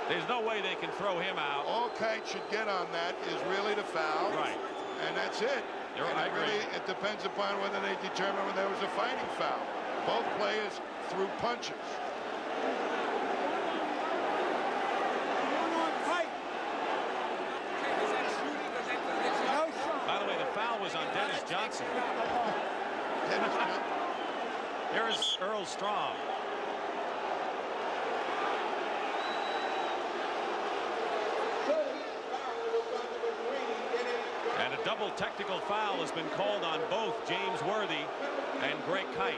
there's no way they can throw him out. All Kite should get on that is really the foul. Right. And that's it. I agree. Really, it depends upon whether they determine when there was a fighting foul. Both players threw punches. By the way, the foul was on Dennis Here's Earl Strong. And a double technical foul has been called on both James Worthy and Greg Kite.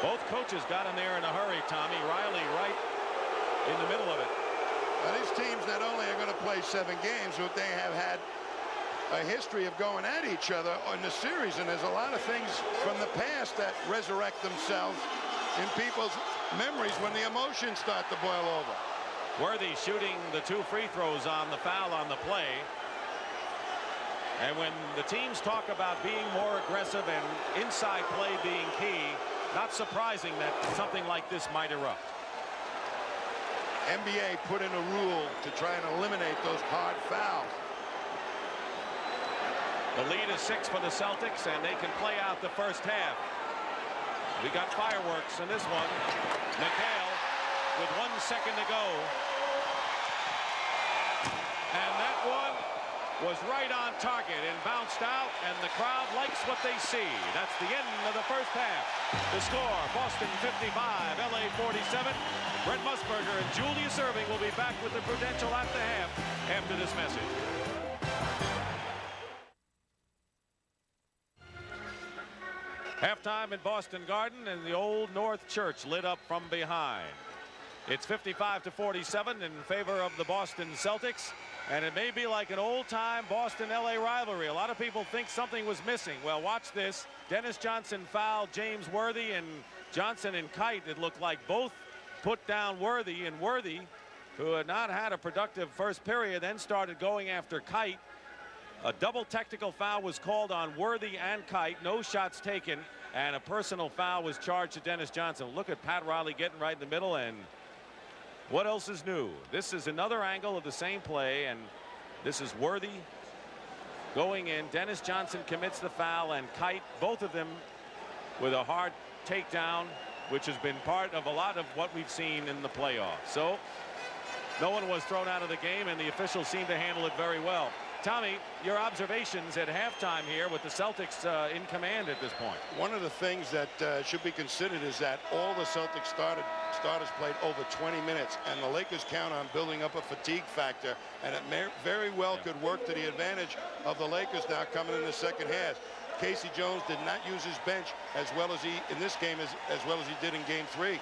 Both coaches got in there in a hurry, Tommy. Riley right in the middle of it. Well, these teams not only are going to play 7 games, but they have had a history of going at each other in the series, and there's a lot of things from the past that resurrect themselves in people's memories when the emotions start to boil over. Worthy shooting the 2 free throws on the foul on the play. And when the teams talk about being more aggressive and inside play being key, not surprising that something like this might erupt. NBA put in a rule to try and eliminate those hard fouls. The lead is 6 for the Celtics, and they can play out the first half. We got fireworks in this one. McHale with 1 second to go. And that one was right on target and bounced out, and the crowd likes what they see. That's the end of the first half. The score, Boston 55, LA 47. Brent Musburger and Julius Erving will be back with the Prudential at the half after this message. Halftime in Boston Garden, and the Old North Church lit up from behind. It's 55-47 in favor of the Boston Celtics, and it may be like an old-time Boston-LA rivalry. A lot of people think something was missing. Well, watch this. Dennis Johnson fouled James Worthy, and Johnson and Kite, it looked like both put down Worthy, and Worthy, who had not had a productive first period, then started going after Kite. A double technical foul was called on Worthy and Kite. No shots taken, and a personal foul was charged to Dennis Johnson. Look at Pat Riley getting right in the middle, and what else is new? This is another angle of the same play, and this is Worthy going in. Dennis Johnson commits the foul, and Kite, both of them with a hard takedown, which has been part of a lot of what we've seen in the playoffs. So no one was thrown out of the game, and the officials seem to handle it very well. Tommy, your observations at halftime here with the Celtics in command at this point. One of the things that should be considered is that all the Celtics starters played over 20 minutes, and the Lakers count on building up a fatigue factor, and it very well could work to the advantage of the Lakers now coming in the second half. Casey Jones did not use his bench as well as he in this game as well as he did in game 3.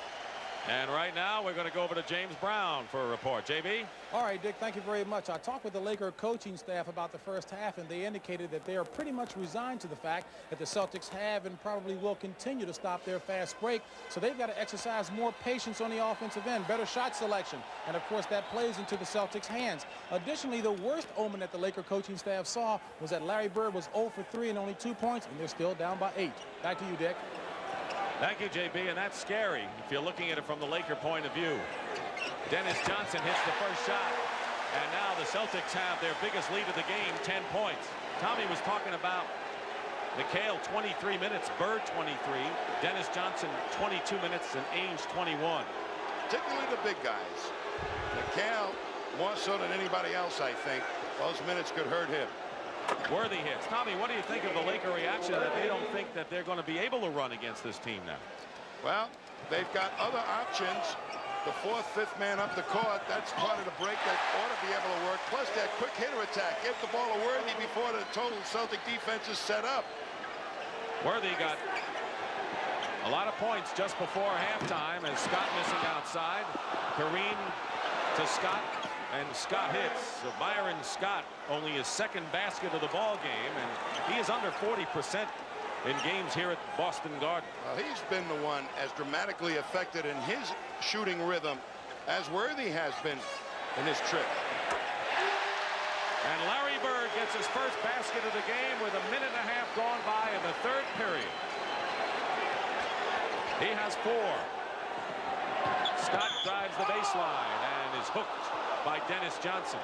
And right now we're going to go over to James Brown for a report. JB? All right, Dick, thank you very much. I talked with the Laker coaching staff about the first half, and they indicated that they are pretty much resigned to the fact that the Celtics have and probably will continue to stop their fast break. So they've got to exercise more patience on the offensive end, better shot selection. And, of course, that plays into the Celtics' hands. Additionally, the worst omen that the Laker coaching staff saw was that Larry Bird was 0 for 3 and only 2 points, and they're still down by 8. Back to you, Dick. Thank you, JB, and that's scary if you're looking at it from the Laker point of view. Dennis Johnson hits the first shot, and now the Celtics have their biggest lead of the game, 10 points. Tommy was talking about McHale, 23 minutes, Bird, 23, Dennis Johnson, 22 minutes, and Ainge, 21. Particularly the big guys. McHale, more so than anybody else, I think. Those minutes could hurt him. Worthy hits. Tommy, what do you think of the Laker reaction that they don't think that they're going to be able to run against this team now? Well, they've got other options. The 4th, 5th man up the court, that's part of the break that ought to be able to work. Plus that quick hitter attack. Get the ball to Worthy before the total Celtic defense is set up. Worthy got a lot of points just before halftime as Scott missing outside. Kareem to Scott. And Scott hits. So Byron Scott only his 2nd basket of the ball game, and he is under 40% in games here at Boston Garden. Well, he's been the one as dramatically affected in his shooting rhythm as Worthy has been in his trip. And Larry Bird gets his first basket of the game with 1.5 minutes gone by in the 3rd period. He has 4. Scott drives the baseline and is hooked by Dennis Johnson.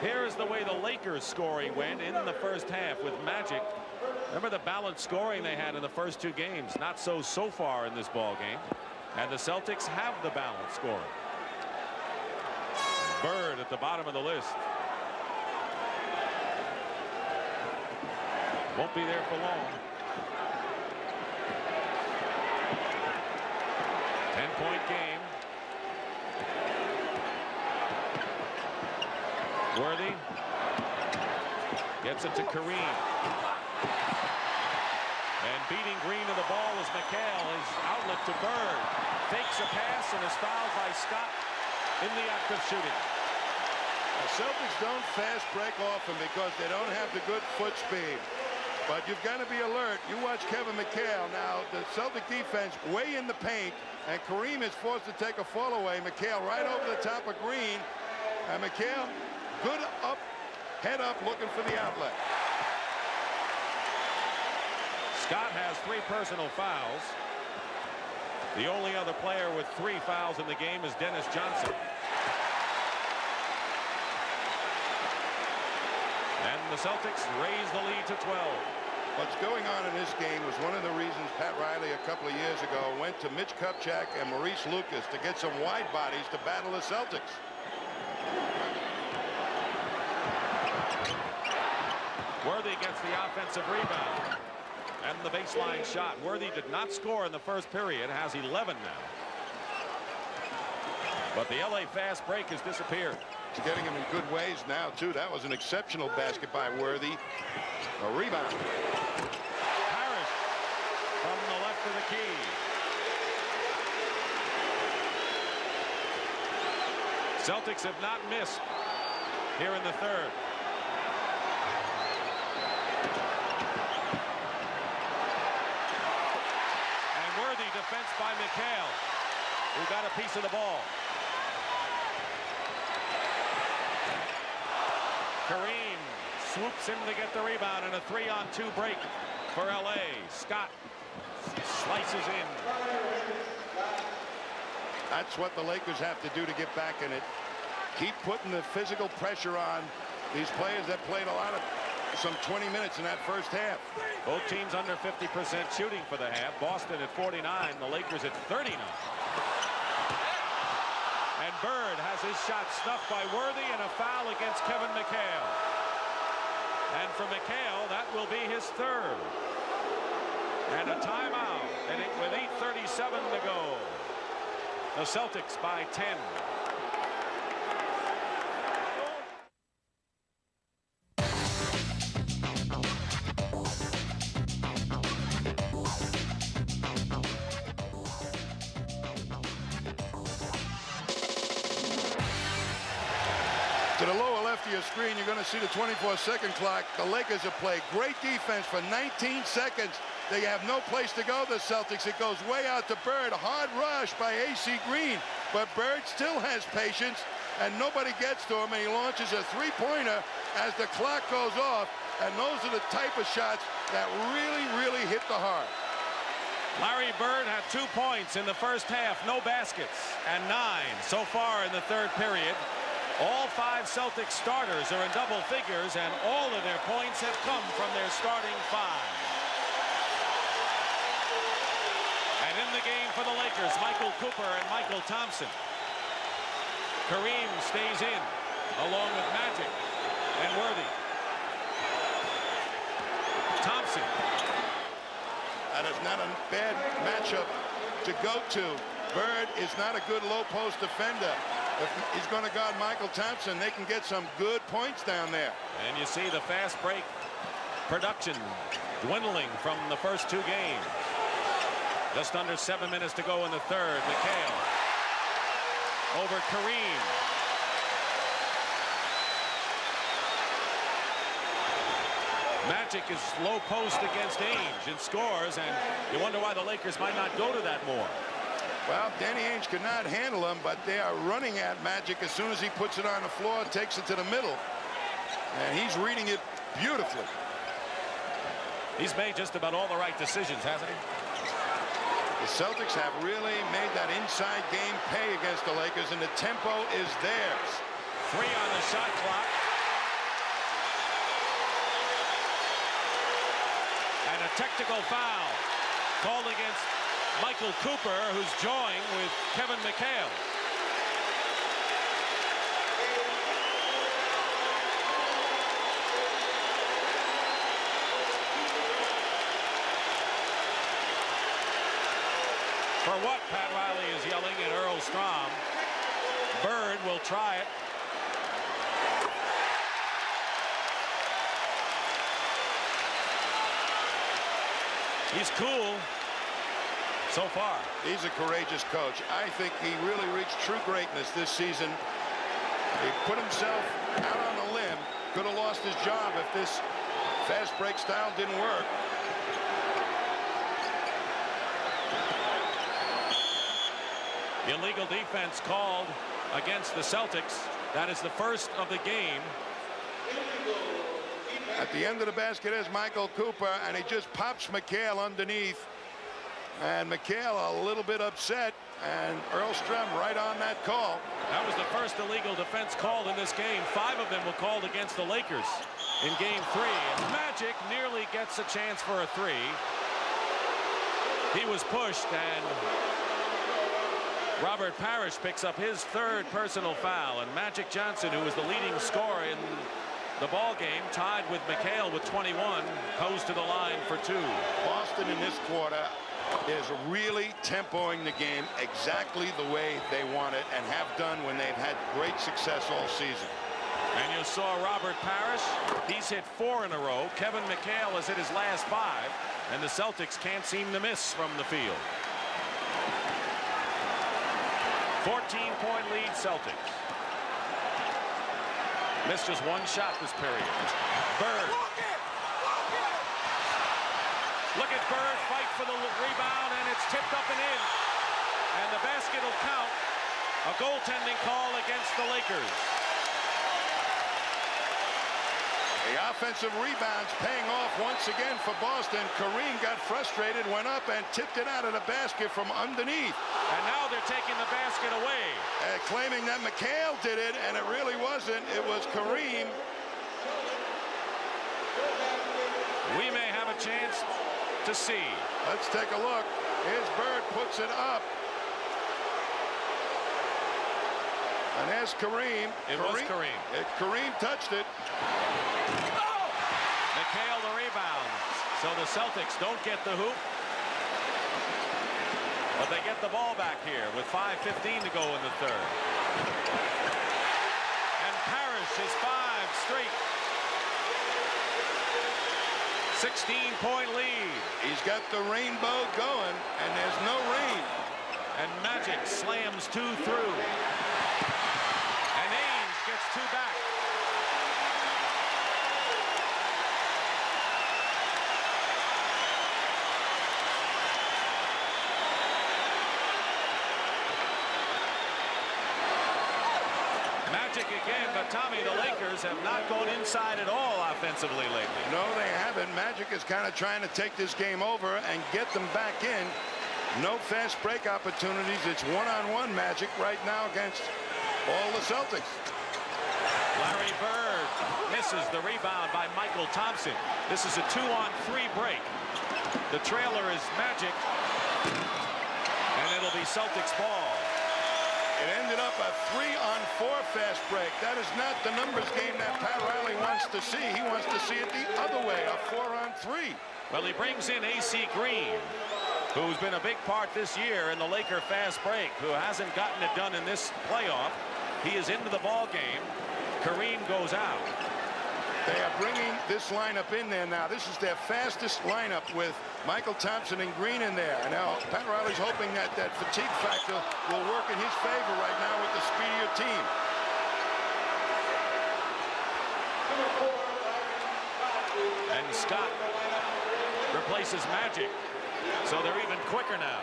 Here's the way the Lakers scoring went in the first half with Magic Remember the balanced scoring they had in the first two games? Not so far in this ball game. And the Celtics have the balanced scoring. Bird at the bottom of the list. Won't be there for long. 10-point game. Worthy gets it to Kareem. And beating Green to the ball is McHale. His outlet to Bird. Fakes a pass and is fouled by Scott in the act of shooting. The Celtics don't fast break often because they don't have the good foot speed. But you've got to be alert. You watch Kevin McHale. Now, the Celtic defense way in the paint, and Kareem is forced to take a fall away. McHale right over the top of Green. And McHale, good up, head up, looking for the outlet. Scott has 3 personal fouls. The only other player with 3 fouls in the game is Dennis Johnson. And the Celtics raise the lead to 12. What's going on in this game was one of the reasons Pat Riley a couple of years ago went to Mitch Kupchak and Maurice Lucas to get some wide bodies to battle the Celtics. Worthy gets the offensive rebound. And the baseline shot. Worthy did not score in the first period. Has 11 now. But the LA fast break has disappeared. He's getting him in good ways now, too. That was an exceptional basket by Worthy. A rebound. Parrish from the left of the key. Celtics have not missed here in the third. Defense by McHale, who got a piece of the ball. Kareem swoops in to get the rebound, and a 3-on-2 break for LA. Scott slices in. That's what the Lakers have to do to get back in it. Keep putting the physical pressure on these players that played some 20 minutes in that first half. Both teams under 50% shooting for the half. Boston at 49, the Lakers at 39. And Bird has his shot snuffed by Worthy, and a foul against Kevin McHale. And for McHale, that will be his third. And a timeout, and with 8:37 to go. The Celtics by 10. To the lower left of your screen, you're going to see the 24-second clock. The Lakers have played great defense for 19 seconds. They have no place to go, the Celtics. It goes way out to Bird. Hard rush by AC Green. But Bird still has patience, and nobody gets to him, and he launches a three-pointer as the clock goes off. And those are the type of shots that really, really hit the heart. Larry Bird had 2 points in the first half, no baskets, and 9 so far in the third period. All 5 Celtics starters are in double figures, and all of their points have come from their starting 5. And in the game for the Lakers, Michael Cooper and Michael Thompson. Kareem stays in, along with Magic and Worthy. Thompson. That is not a bad matchup to go to. Bird is not a good low post defender. If he's going to guard Michael Thompson, they can get some good points down there. And you see the fast break production dwindling from the first 2 games. Just under 7 minutes to go in the third. McHale over Kareem. Magic is low post against Ainge and scores, and you wonder why the Lakers might not go to that more. Well, Danny Ainge could not handle him, but they are running at Magic as soon as he puts it on the floor, takes it to the middle. And he's reading it beautifully. He's made just about all the right decisions, hasn't he? The Celtics have really made that inside game pay against the Lakers, and the tempo is theirs. 3 on the shot clock. technical foul called against Michael Cooper, who's joined with Kevin McHale. For what, Pat Riley is yelling at Earl Strom. Bird will try it. He's cool so far. He's a courageous coach. I think he really reached true greatness this season. He put himself out on a limb. Could have lost his job if this fast break style didn't work. Illegal defense called against the Celtics. That is the first of the game. At the end of the basket is Michael Cooper, and he just pops McHale underneath. And McHale a little bit upset, and Earl Strom right on that call. That was the first illegal defense called in this game. 5 of them were called against the Lakers in game 3. And Magic nearly gets a chance for a 3. He was pushed, and Robert Parrish picks up his 3rd personal foul, and Magic Johnson, who was the leading scorer in the ball game, tied with McHale with 21, goes to the line for 2. Boston in this quarter is really tempoing the game exactly the way they want it and have done when they've had great success all season. And you saw Robert Parrish. He's hit 4 in a row. Kevin McHale has hit his last 5, and the Celtics can't seem to miss from the field. 14-point lead Celtics. Missed just 1 shot this period. Bird. Look at Bird fight for the rebound, and it's tipped up and in. And the basket will count. A goaltending call against the Lakers. The offensive rebounds paying off once again for Boston. Kareem got frustrated, went up and tipped it out of the basket from underneath. And now they're taking the basket away. Claiming that McHale did it, and it really wasn't. It was Kareem. We may have a chance to see. Let's take a look. Here's Bird, puts it up. And there's Kareem. It was Kareem. Kareem touched it. McHale the rebound. So the Celtics don't get the hoop. But they get the ball back here with 5:15 to go in the 3rd. And Parrish is 5 straight. 16-point lead. He's got the rainbow going, and there's no rain. And Magic slams 2 through. And Ainge gets 2 back. Magic again, but Tommy, the Lakers have not gone inside at all offensively lately. No, they haven't. Magic is kind of trying to take this game over and get them back in. No fast break opportunities. It's one-on-one Magic right now against all the Celtics. Larry Bird misses the rebound by Michael Thompson. This is a 2-on-3 break. The trailer is Magic, and it'll be Celtics ball. It ended up a 3-on-4 fast break. That is not the numbers game that Pat Riley wants to see. He wants to see it the other way, a 4-on-3. Well, he brings in A.C. Green, who's been a big part this year in the Laker fast break, who hasn't gotten it done in this playoff. He is into the ball game. Kareem goes out. They are bringing this lineup in there now. This is their fastest lineup with Michael Thompson and Green in there. And now Pat Riley's hoping that that fatigue factor will work in his favor right now with the speedier team. And Scott replaces Magic. So they're even quicker now.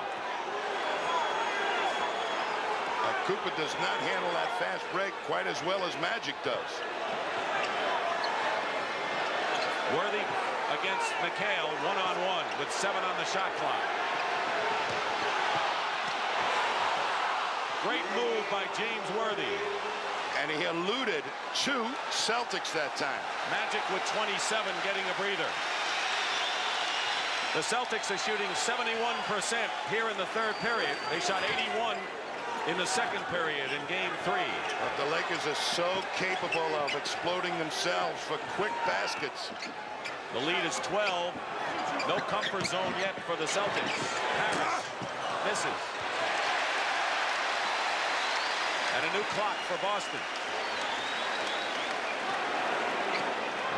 Cooper does not handle that fast break quite as well as Magic does. Worthy against McHale, one-on-one with 7 on the shot clock. Great move by James Worthy. And he eluded 2 Celtics that time. Magic with 27 getting a breather. The Celtics are shooting 71% here in the third period. They shot 81 in the second period in game 3. But the Lakers are so capable of exploding themselves for quick baskets. The lead is 12. No comfort zone yet for the Celtics. Harris misses. And a new clock for Boston.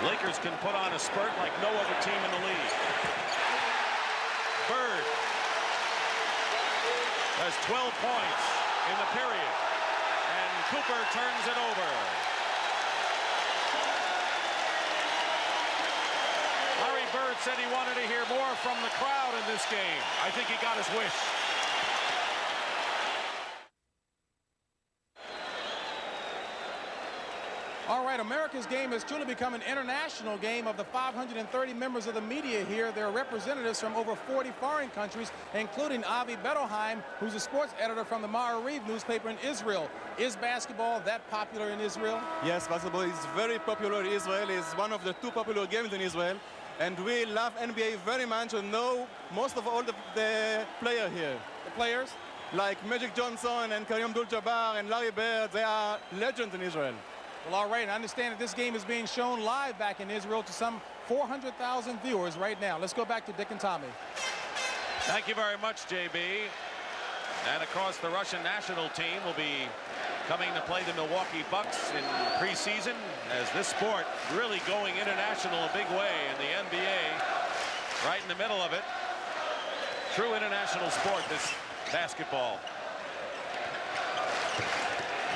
Lakers can put on a spurt like no other team in the league. Bird has 12 points in the period. And Cooper turns it over. Larry Bird said he wanted to hear more from the crowd in this game. I think he got his wish. All right, America's game has truly become an international game. Of the 530 members of the media here, there are representatives from over 40 foreign countries, including Avi Bettelheim, who's a sports editor from the Ma'ariv newspaper in Israel. Is basketball that popular in Israel? Yes, basketball is very popular in Israel. It's one of the 2 popular games in Israel. And we love NBA very much and know most of all the players here. The players? Like Magic Johnson and Kareem Abdul-Jabbar and Larry Bird, they are legends in Israel. Well, all right, and I understand that this game is being shown live back in Israel to some 400,000 viewers right now. Let's go back to Dick and Tommy. Thank you very much, JB. And of course, the Russian national team will be coming to play the Milwaukee Bucks in preseason, as this sport really going international a big way, and the NBA right in the middle of it. True international sport, this basketball.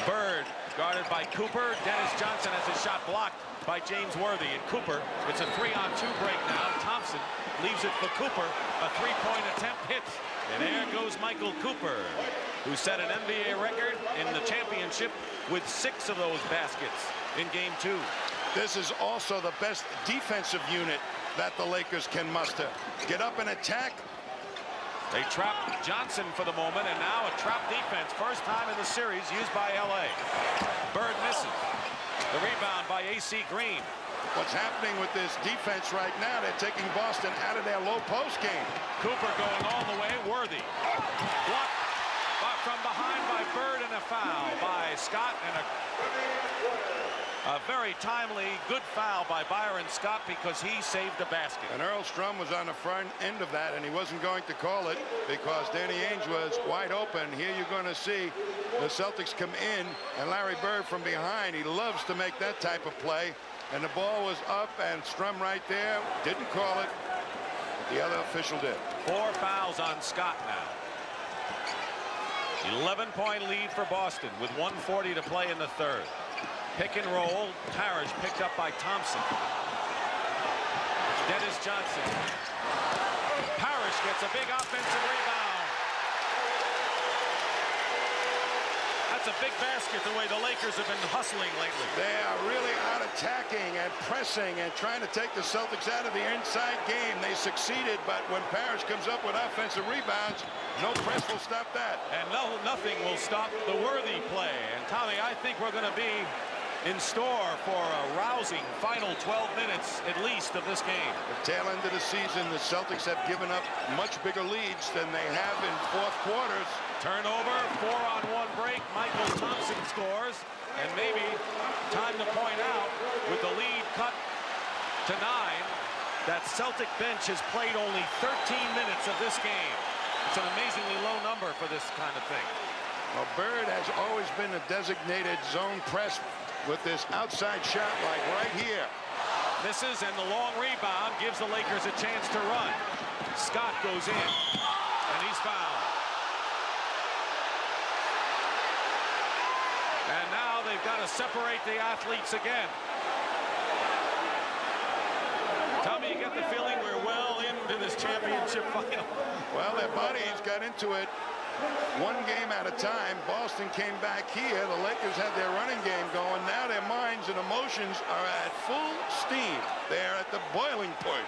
Bird guarded by Cooper. Dennis Johnson has his shot blocked by James Worthy. And Cooper, it's a 3-on-2 break now. Thompson leaves it for Cooper. A 3-point attempt hits. And there goes Michael Cooper, who set an NBA record in the championship with 6 of those baskets in game 2. This is also the best defensive unit that the Lakers can muster. Get up and attack. They trap Johnson for the moment, and now a trap defense. First time in the series used by LA. Bird misses. The rebound by AC Green. What's happening with this defense right now, they're taking Boston out of their low post game. Cooper going all the way. Worthy. Blocked from behind by Bird, and a foul by Scott, and a very timely, good foul by Byron Scott because he saved a basket. And Earl Strum was on the front end of that, and he wasn't going to call it because Danny Ainge was wide open. Here you're going to see the Celtics come in, and Larry Bird from behind. He loves to make that type of play. And the ball was up, and Strum right there didn't call it. But the other official did. 4 fouls on Scott now. 11-point lead for Boston with 1:40 to play in the third. Pick and roll. Parrish picked up by Thompson. Dennis Johnson. Parrish gets a big offensive rebound. That's a big basket the way the Lakers have been hustling lately. They are really out attacking and pressing and trying to take the Celtics out of the inside game. They succeeded, but when Parrish comes up with offensive rebounds, no press will stop that. And nothing will stop the Worthy play. And Tommy, I think we're going to be in store for a rousing final 12 minutes at least of this game. The tail end of the season, the Celtics have given up much bigger leads than they have in fourth quarters. Turnover, 4-on-1 break. Michael Thompson scores. And maybe time to point out, with the lead cut to 9, that Celtic bench has played only 13 minutes of this game. It's an amazingly low number for this kind of thing. Well, Bird has always been a designated zone press with this outside shot like right here. Misses, and the long rebound gives the Lakers a chance to run. Scott goes in, and he's fouled. And now they've got to separate the athletes again. Tommy, you get the feeling we're well into this championship final. Well, their bodies got into it one game at a time. Boston came back here. The Lakers had their running game going. Now their minds and emotions are at full steam. They're at the boiling point.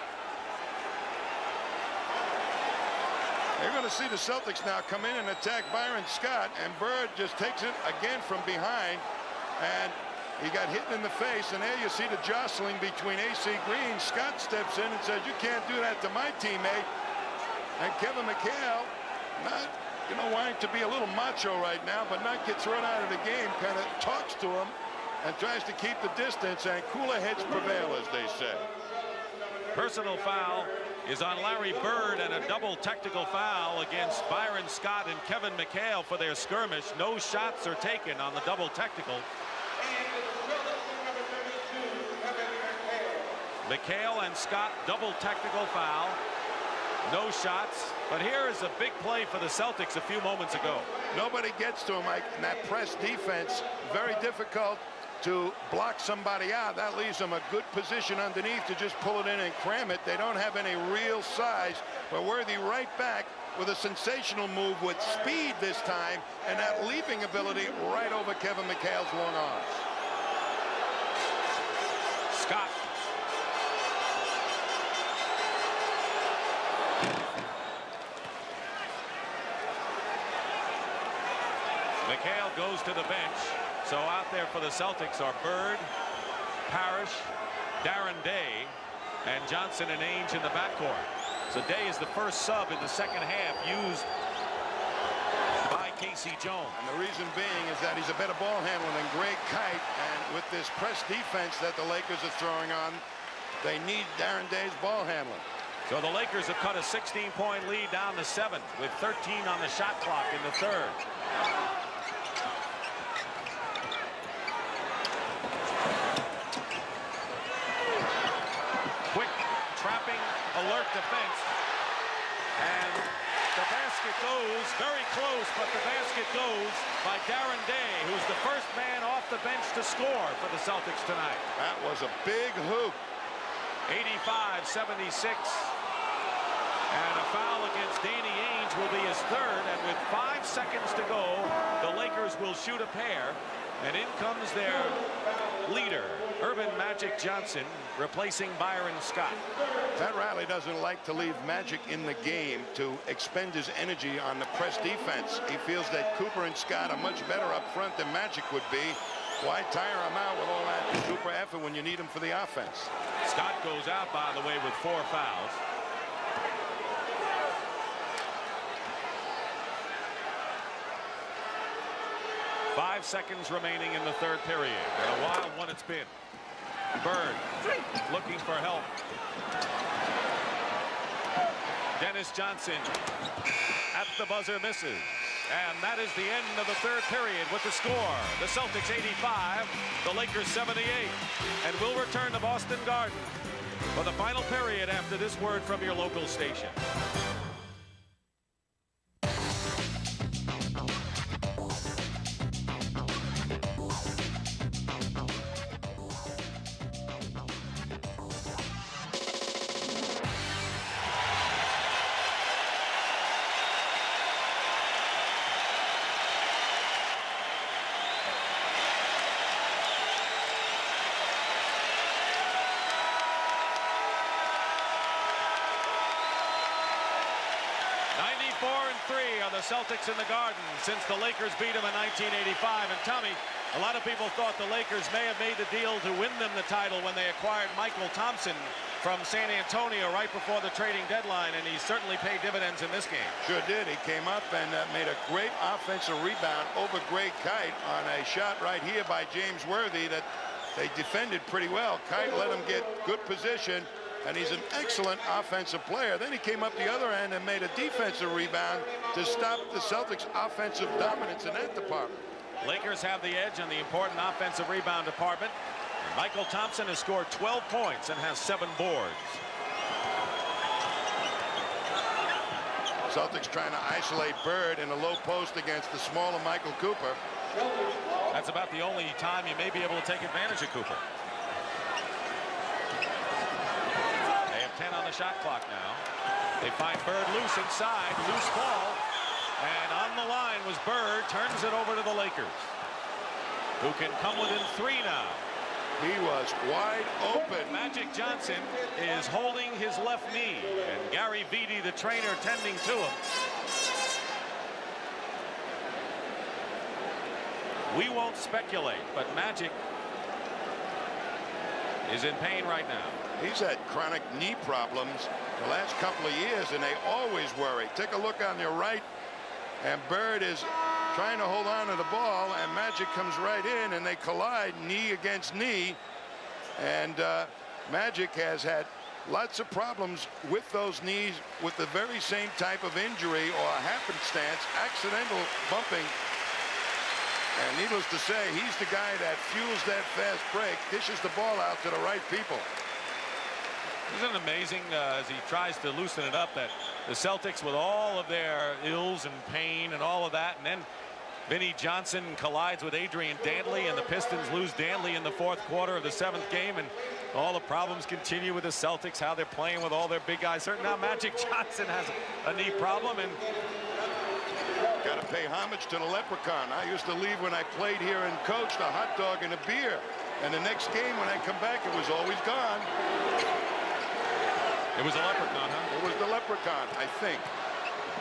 They're going to see the Celtics now come in and attack Byron Scott, and Bird just takes it again from behind, and he got hit in the face, and there you see the jostling between AC Green. Scott steps in and says, "You can't do that to my teammate." And Kevin McHale, not, wanting to be a little macho right now, but not get thrown out of the game, kind of talks to him and tries to keep the distance, and cooler heads prevail, as they say. Personal foul is on Larry Bird, and a double technical foul against Byron Scott and Kevin McHale for their skirmish. No shots are taken on the double technical. McHale and Scott, double technical foul. No shots, but here is a big play for the Celtics a few moments ago. Nobody gets to him, Mike, in that press defense. Very difficult to block somebody out. That leaves them a good position underneath to just pull it in and cram it. They don't have any real size, but Worthy right back with a sensational move with speed this time, and that leaping ability right over Kevin McHale's long arms. Scott. McHale goes to the bench. So out there for the Celtics are Bird, Parrish, Darren Day, and Johnson and Ainge in the backcourt. So Day is the first sub in the second half used by Casey Jones. And the reason being is that he's a better ball handler than Greg Kite, and with this press defense that the Lakers are throwing on, they need Darren Day's ball handling. So the Lakers have cut a 16-point lead down to 7 with 13 on the shot clock in the third. Alert defense, and the basket goes very close, but the basket goes by Darren Day, who's the first man off the bench to score for the Celtics tonight. That was a big hoop. 85-76, and a foul against Danny Ainge will be his third, and with 5 seconds to go, the Lakers will shoot a pair, and in comes their leader, Earvin Magic Johnson, replacing Byron Scott. Pat Riley doesn't like to leave Magic in the game to expend his energy on the press defense. He feels that Cooper and Scott are much better up front than Magic would be. Why tire him out with all that super effort when you need him for the offense? Scott goes out, by the way, with 4 fouls. Five seconds remaining in the third period. And a wild one it's been. Bird looking for help. Dennis Johnson at the buzzer misses. And that is the end of the third period with the score. The Celtics 85, the Lakers 78. And we'll return to Boston Garden for the final period after this word from your local station. Celtics in the Garden since the Lakers beat them in 1985. And Tommy, a lot of people thought the Lakers may have made the deal to win them the title when they acquired Michael Thompson from San Antonio right before the trading deadline, and he certainly paid dividends in this game. Sure did. He came up and made a great offensive rebound over Greg Kite on a shot right here by James Worthy that they defended pretty well. Kite let him get good position, and he's an excellent offensive player. Then he came up the other end and made a defensive rebound to stop the Celtics' offensive dominance in that department. Lakers have the edge in the important offensive rebound department. Michael Thompson has scored 12 points and has 7 boards. Celtics trying to isolate Bird in a low post against the smaller Michael Cooper. That's about the only time you may be able to take advantage of Cooper. 10 on the shot clock now. They find Bird loose inside, loose ball, and on the line was Bird, turns it over to the Lakers, who can come within 3 now. He was wide open. Magic Johnson is holding his left knee, and Gary Beatty, the trainer, tending to him. We won't speculate, but Magic is in pain right now. He's had chronic knee problems the last couple of years, and they always worry. Take a look on your right, and Bird is trying to hold on to the ball, and Magic comes right in, and they collide knee against knee. And Magic has had lots of problems with those knees with the very same type of injury or happenstance, accidental bumping. And needless to say, he's the guy that fuels that fast break, dishes the ball out to the right people. Isn't it amazing as he tries to loosen it up that the Celtics, with all of their ills and pain and all of that, and then Vinnie Johnson collides with Adrian Dantley, and the Pistons lose Dantley in the fourth quarter of the 7th game, and all the problems continue with the Celtics, how they're playing with all their big guys. Certainly now Magic Johnson has a knee problem, and got to pay homage to the Leprechaun. I used to leave when I played here and coached a hot dog and a beer, and the next game when I come back it was always gone. It was a Leprechaun, huh? It was the Leprechaun, I think.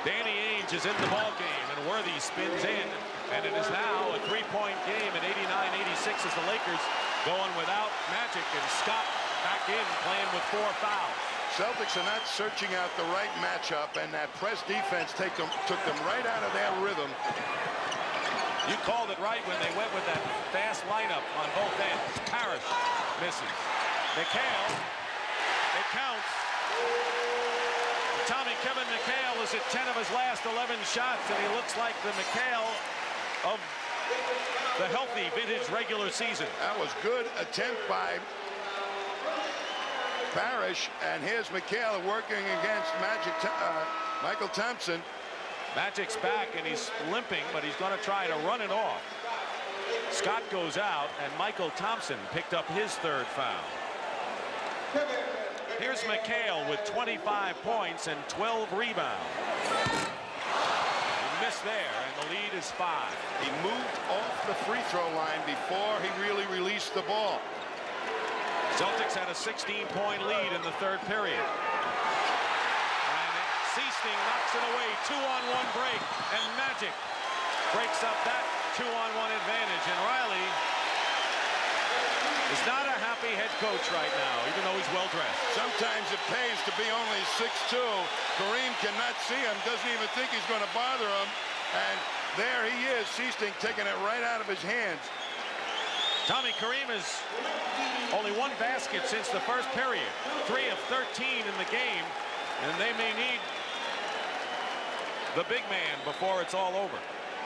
Danny Ainge is in the ball game, and Worthy spins in, and it is now a 3-point game at 89-86 as the Lakers going without Magic, and Scott back in playing with 4 fouls. Celtics are not searching out the right matchup, and that press defense took them right out of their rhythm. You called it right when they went with that fast lineup on both ends. Parrish misses. McHale, it counts. Tommy Kevin McHale is at 10 of his last 11 shots, and he looks like the McHale of the healthy vintage regular season. That was good attempt by Parrish, and here's McHale working against Michael Thompson. Magic's back, and he's limping, but he's going to try to run it off. Scott goes out, and Michael Thompson picked up his 3rd foul. Here's McHale with 25 points and 12 rebounds. He missed there, and the lead is 5. He moved off the free throw line before he really released the ball. Celtics had a 16-point lead in the 3rd period. And Seasting knocks it away. 2-on-1 break, and Magic breaks up that 2-on-1 advantage. And Riley is not a happy head coach right now, even though he's well-dressed. Sometimes it pays to be only 6'2". Kareem cannot see him, doesn't even think he's going to bother him. And there he is, Seasting taking it right out of his hands. Tommy, Kareem has only 1 basket since the 1st period. 3 of 13 in the game, and they may need the big man before it's all over.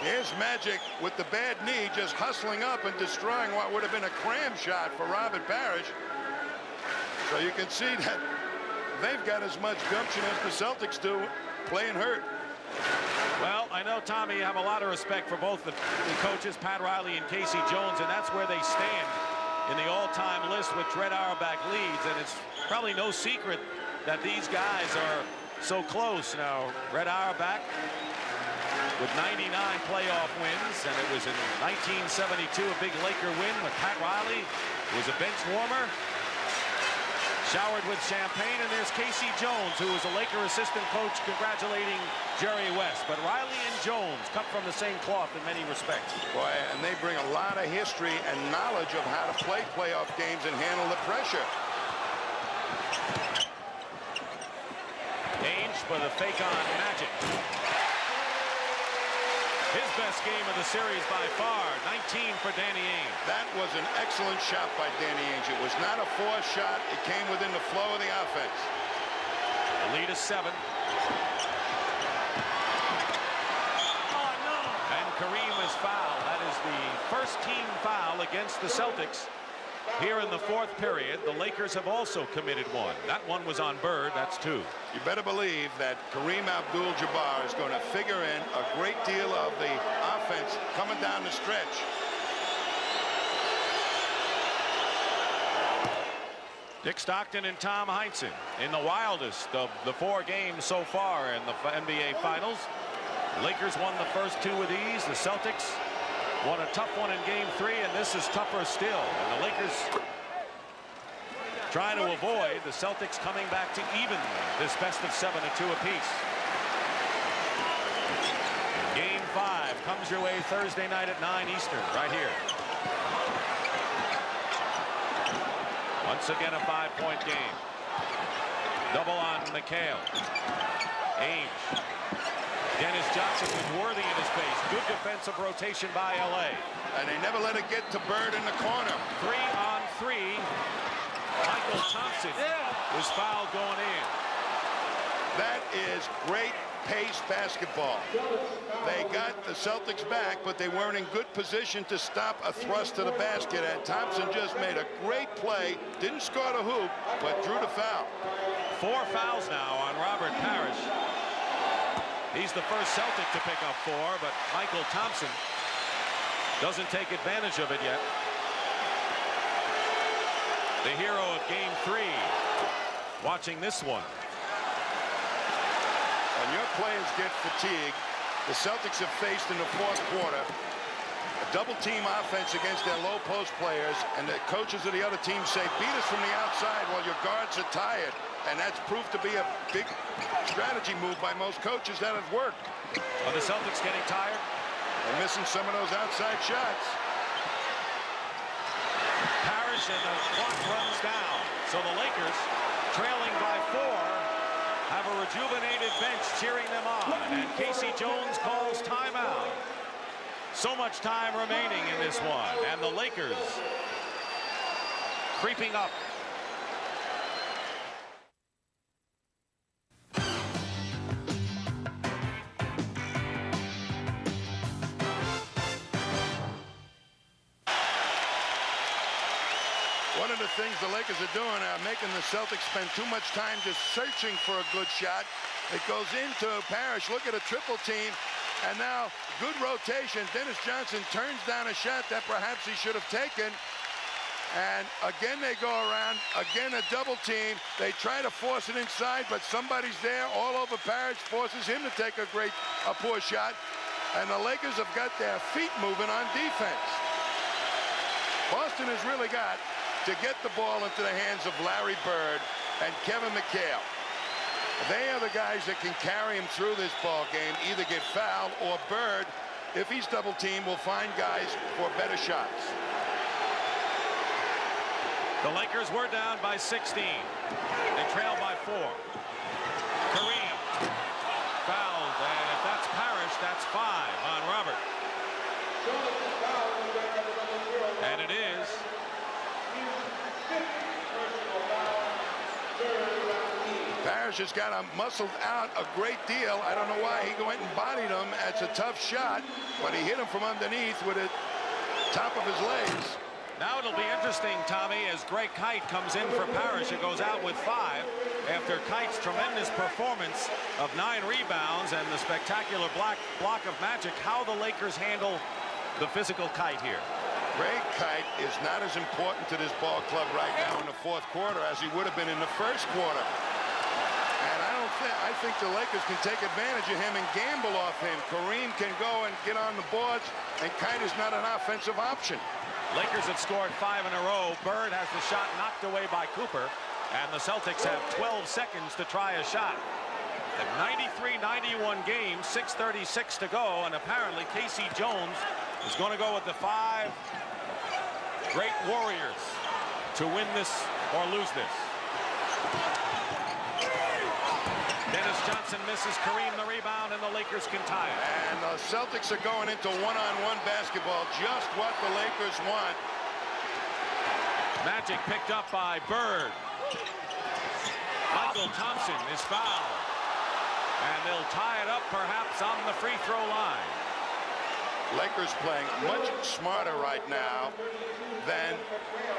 Here's Magic with the bad knee, just hustling up and destroying what would have been a cram shot for Robert Parrish. So you can see that they've got as much gumption as the Celtics do playing hurt. Well, I know, Tommy, you have a lot of respect for both the coaches, Pat Riley and Casey Jones, and that's where they stand in the all-time list with Red Auerbach leads, and it's probably no secret that these guys are so close. Now, Red Auerbach with 99 playoff wins, and it was in 1972 a big Laker win with Pat Riley, who was a bench warmer, showered with champagne. And there's Casey Jones, who was a Laker assistant coach, congratulating Jerry West. But Riley and Jones cut from the same cloth in many respects. Boy, and they bring a lot of history and knowledge of how to play playoff games and handle the pressure. Ainge for the fake on Magic. His best game of the series by far, 19 for Danny Ainge. That was an excellent shot by Danny Ainge. It was not a forced shot. It came within the flow of the offense. The lead is 7. And Kareem is fouled. That is the first team foul against the Celtics here in the 4th period. The Lakers have also committed 1. That one was on Bird. That's 2. You better believe that Kareem Abdul-Jabbar is going to figure in a great deal of the offense coming down the stretch. Dick Stockton and Tom Heinsohn in the wildest of the 4 games so far in the NBA Finals. Lakers won the first 2 with ease. The Celtics won a tough one in Game 3, and this is tougher still. And the Lakers trying to avoid the Celtics coming back to even this best of 7 at 2 apiece. Game 5 comes your way Thursday night at 9 Eastern, right here. Once again, a 5-point game. Double on McHale. Ainge. Dennis Johnson with Worthy in his face. Good defensive rotation by LA. And they never let it get to Bird in the corner. 3-on-3. Michael Thompson was fouled going in. That is great pace basketball. They got the Celtics back, but they weren't in good position to stop a thrust to the basket. And Thompson just made a great play. Didn't score the hoop, but drew the foul. 4 fouls now on Robert Parrish. He's the first Celtic to pick up 4, but Michael Thompson doesn't take advantage of it yet. The hero of game 3 watching this one. When your players get fatigued, the Celtics have faced in the fourth quarter a double-team offense against their low post players, and the coaches of the other team say, beat us from the outside while your guards are tired. And that's proved to be a big strategy move by most coaches that have worked. Are the Celtics getting tired? They're missing some of those outside shots. Parrish and the clock runs down. So the Lakers, trailing by 4, have a rejuvenated bench cheering them on. And Casey Jones calls timeout. So much time remaining in this one. And the Lakers creeping up. One of the things the Lakers are doing are making the Celtics spend too much time just searching for a good shot. It goes into Parrish. Look at a triple team. And now good rotation. Dennis Johnson turns down a shot that perhaps he should have taken. And again they go around. Again a double team. They try to force it inside, but somebody's there all over Parrish, forces him to take a poor shot. And the Lakers have got their feet moving on defense. Boston has really got to get the ball into the hands of Larry Bird and Kevin McHale. They are the guys that can carry him through this ball game, either get fouled or Bird, if he's double teamed, will find guys for better shots. The Lakers were down by 16. They trail by 4. Kareem fouled, and if that's Parrish, that's 5 on Robert. And it is. Parrish has got him muscled out a great deal. I don't know why he went and bodied him. It's a tough shot, but he hit him from underneath with the top of his legs. Now it'll be interesting, Tommy, as Greg Kite comes in for Parrish. It goes out with 5 after Kite's tremendous performance of 9 rebounds and the spectacular block of Magic. How the Lakers handle the physical Kite here. Greg Kite is not as important to this ball club right now in the fourth quarter as he would have been in the first quarter. And I think the Lakers can take advantage of him and gamble off him. Kareem can go and get on the boards, and Kite is not an offensive option. Lakers have scored 5 in a row. Bird has the shot knocked away by Cooper, and the Celtics have 12 seconds to try a shot. A 93-91 game, 6:36 to go, and apparently Casey Jones is going to go with the 5 great warriors to win this or lose this. Dennis Johnson misses Kareem the rebound, and the Lakers can tie it. And the Celtics are going into one-on-one basketball, just what the Lakers want. Magic picked up by Bird. Michael Thompson is fouled. And they'll tie it up perhaps on the free throw line. Lakers playing much smarter right now than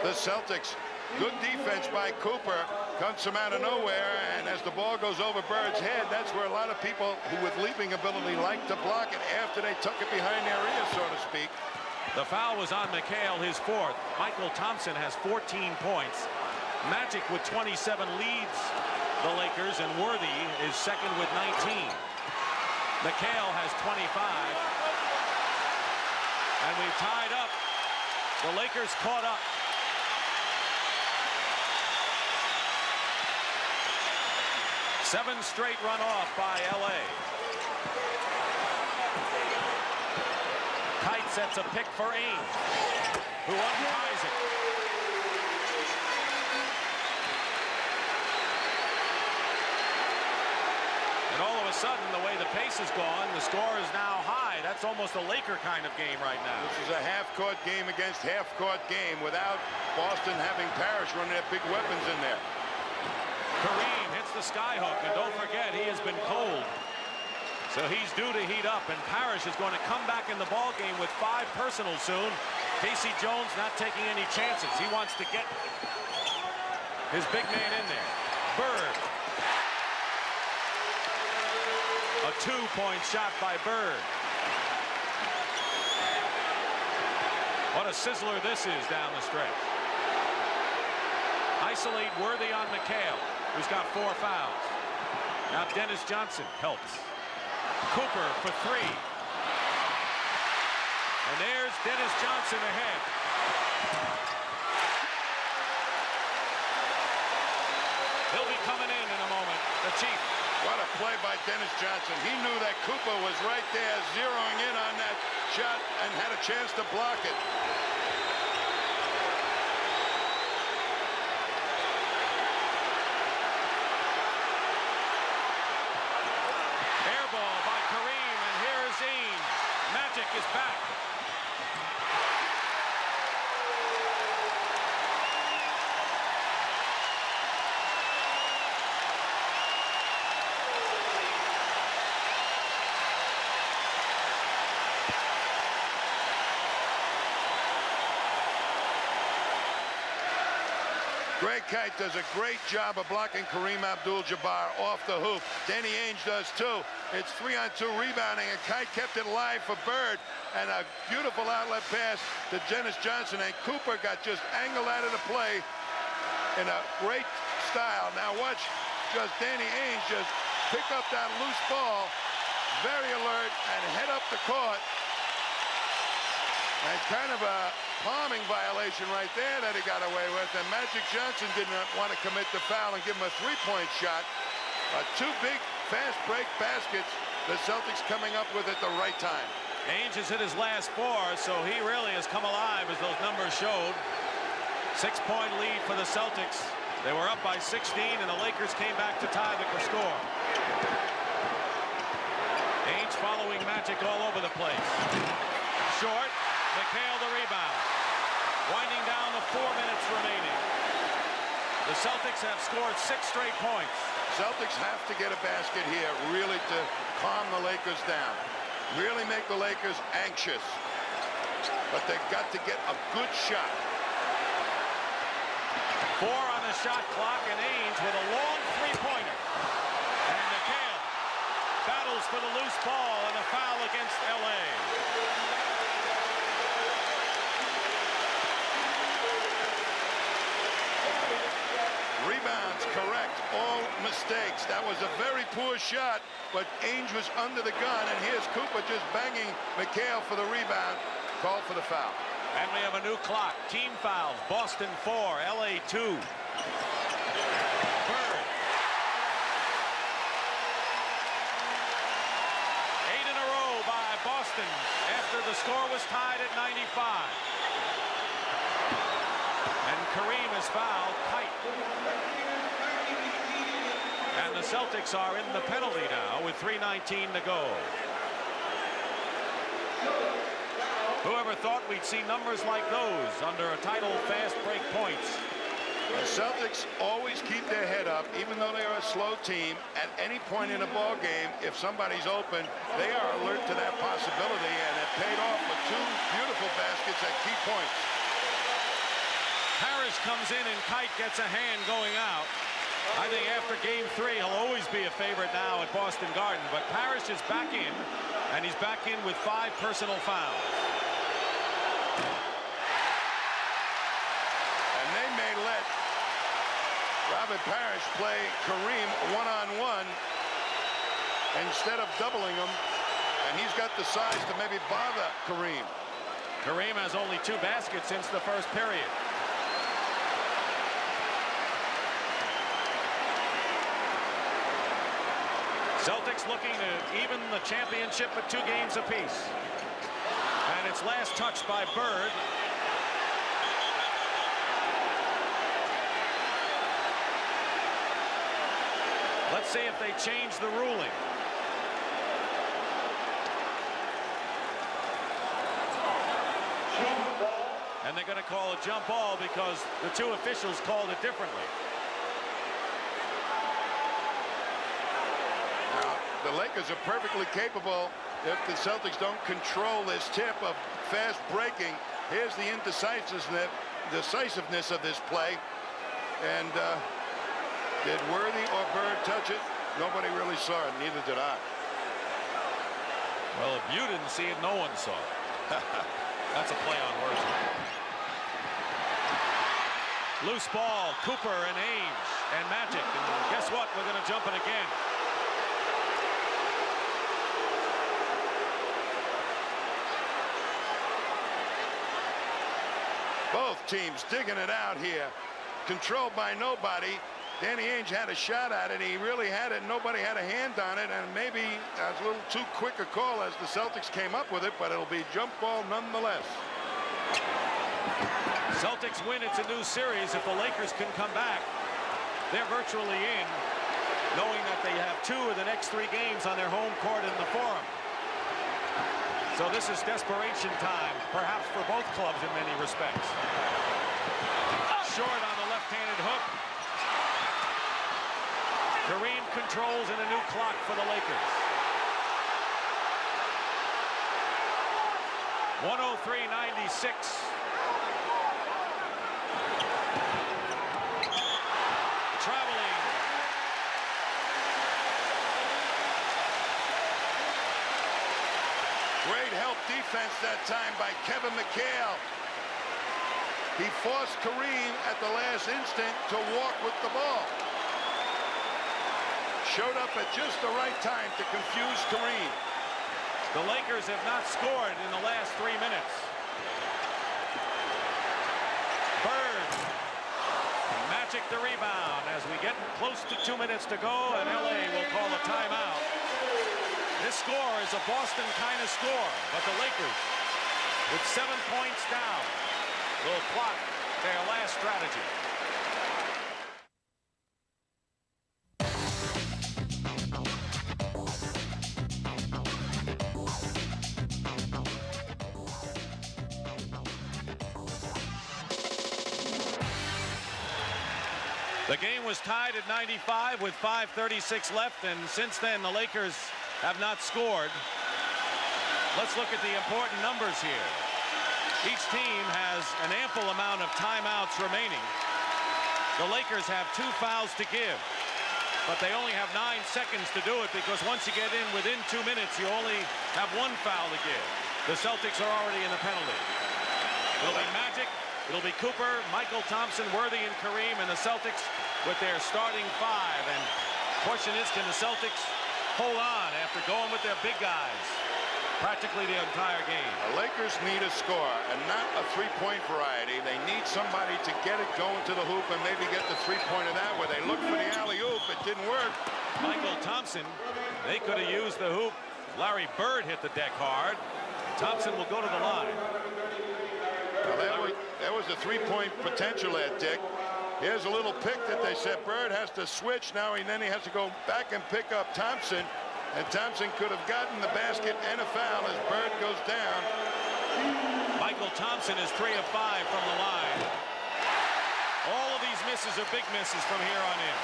the Celtics. Good defense by Cooper, comes from out of nowhere, and as the ball goes over Bird's head, that's where a lot of people who with leaping ability like to block it after they tuck it behind their ear, so to speak. The foul was on McHale, his 4th. Michael Thompson has 14 points. Magic with 27 leads the Lakers, and Worthy is second with 19. McHale has 25. And we've tied up. The Lakers caught up. Seven straight run off by LA. Kite sets a pick for Ainge, who unties it. sudden, the way the pace has gone, the score is now high. That's almost a Laker kind of game right now. This is a half-court game against half-court game without Boston having Parrish running their big weapons in there. Kareem hits the skyhook, and don't forget, he has been cold. So he's due to heat up, and Parrish is going to come back in the ball game with 5 personals soon. Casey Jones not taking any chances. He wants to get his big man in there. Bird. A 2-point shot by Bird. What a sizzler this is down the stretch. Isolate Worthy on McHale, who's got 4 fouls. Now Dennis Johnson helps. Cooper for 3. And there's Dennis Johnson ahead. He'll be coming in a moment, the Chief. What a play by Dennis Johnson. He knew that Cooper was right there zeroing in on that shot and had a chance to block it. Air ball by Kareem, and here's Ainge. Magic is back. Greg Kite does a great job of blocking Kareem Abdul-Jabbar off the hoop. Danny Ainge does too. It's 3-on-2 rebounding, and Kite kept it alive for Bird, and a beautiful outlet pass to Dennis Johnson, and Cooper got just angled out of the play in a great style. Now watch just Danny Ainge just pick up that loose ball, very alert, and head up the court. And kind of a palming violation right there that he got away with. And Magic Johnson did not want to commit the foul and give him a 3-point shot. 2 big fast break baskets the Celtics coming up with at the right time. Ainge has hit his last 4, so he really has come alive, as those numbers showed. 6-point lead for the Celtics. They were up by 16, and the Lakers came back to tie the score. Ainge following Magic all over the place. Short. McHale the rebound. Winding down the 4 minutes remaining. The Celtics have scored 6 straight points. Celtics have to get a basket here really to calm the Lakers down. Really make the Lakers anxious. But they've got to get a good shot. 4 on the shot clock, and Ainge with a long 3-pointer. And McHale battles for the loose ball, and a foul against L.A. Rebounds correct, all mistakes. That was a very poor shot, but Ainge was under the gun, and here's Cooper just banging McHale for the rebound. Call for the foul. And we have a new clock. Team fouls. Boston 4, LA 2. Bird. 8 in a row by Boston after the score was tied at 95. And Kareem is fouled. Kite. And the Celtics are in the penalty now with 3:19 to go. Whoever thought we'd see numbers like those under a title fast break points? The Celtics always keep their head up, even though they're a slow team. At any point in a ball game, if somebody's open, they are alert to that possibility, and it paid off with 2 beautiful baskets at key points. Parrish comes in, and Kite gets a hand going out. I think after game 3, he'll always be a favorite now at Boston Garden. But Parrish is back in, and he's back in with 5 personal fouls. And they may let Robert Parrish play Kareem one-on-one instead of doubling him. And he's got the size to maybe bother Kareem. Kareem has only 2 baskets since the first period. Celtics looking to even the championship with 2 games apiece. And it's last touched by Bird. Let's see if they change the ruling. And they're going to call a jump ball because the two officials called it differently. Now, the Lakers are perfectly capable, if the Celtics don't control this tip, of fast breaking. Here's the decisiveness of this play. And did Worthy or Bird touch it? Nobody really saw it. Neither did I. Well, if you didn't see it, no one saw it. That's a play on Worthy. Loose ball, Cooper and Ainge and Magic. And guess what? We're going to jump it again. Both teams digging it out here. Controlled by nobody. Danny Ainge had a shot at it. He really had it. Nobody had a hand on it. And maybe a little too quick a call as the Celtics came up with it. But it'll be jump ball nonetheless. Celtics win. It's a new series. If the Lakers can come back, they're virtually in, knowing that they have 2 of the next 3 games on their home court in the Forum. So this is desperation time, perhaps for both clubs in many respects. Short on the left-handed hook. Kareem controls in a new clock for the Lakers. 103-96. Traveling. Great help defense that time by Kevin McHale. He forced Kareem at the last instant to walk with the ball. Showed up at just the right time to confuse Kareem. The Lakers have not scored in the last 3 minutes. Bird. Magic the rebound as we get close to 2 minutes to go, and LA will call a timeout. This score is a Boston kind of score, but the Lakers with 7 points down will plot their last strategy. The game was tied at 95 with 5:36 left, and since then the Lakers have not scored. Let's look at the important numbers here. Each team has an ample amount of timeouts remaining. The Lakers have 2 fouls to give, but they only have 9 seconds to do it, because once you get in within 2 minutes, you only have 1 foul to give. The Celtics are already in the penalty. It'll be Magic, it'll be Cooper, Michael Thompson, Worthy, and Kareem, and the Celtics with their starting 5. And the question is, can the Celtics hold on after going with their big guys practically the entire game? The Lakers need a score, and not a three-point variety. They need somebody to get it going to the hoop and maybe get the three-pointer that way. They looked for the alley-oop. It didn't work. Michael Thompson, they could have used the hoop. Larry Bird hit the deck hard. Thompson will go to the line. Well, there was a three-point potential there, Dick. Here's a little pick that they said Bird has to switch now, and then he has to go back and pick up Thompson. And Thompson could have gotten the basket and a foul as Bird goes down. Michael Thompson is 3 of 5 from the line. All of these misses are big misses from here on in.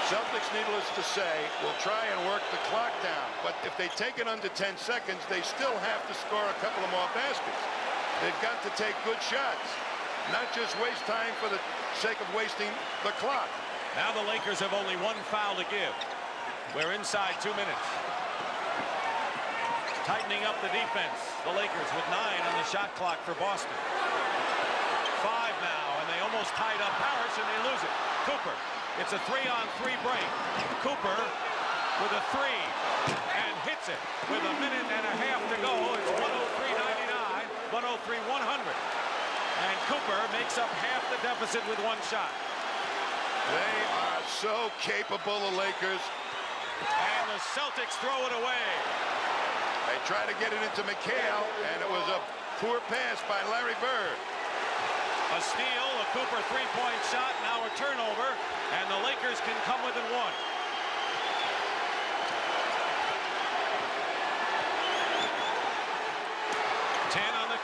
Celtics, needless to say, will try and work the clock down. But if they take it under 10 seconds, they still have to score a couple of more baskets. They've got to take good shots, not just waste time for the sake of wasting the clock. Now the Lakers have only 1 foul to give. We're inside 2 minutes. Tightening up the defense. The Lakers with 9 on the shot clock for Boston. 5 now, and they almost tied up Parrish, and they lose it. Cooper. It's a 3-on-3 break. Cooper with a 3 and hits it with a minute and a half to go. It's 103-99, 103-100. And Cooper makes up half the deficit with 1 shot. They are so capable, the Lakers. And the Celtics throw it away. They try to get it into McHale, and it was a poor pass by Larry Bird. A steal, a Cooper 3-point shot, now a turnover, and the Lakers can come within 1.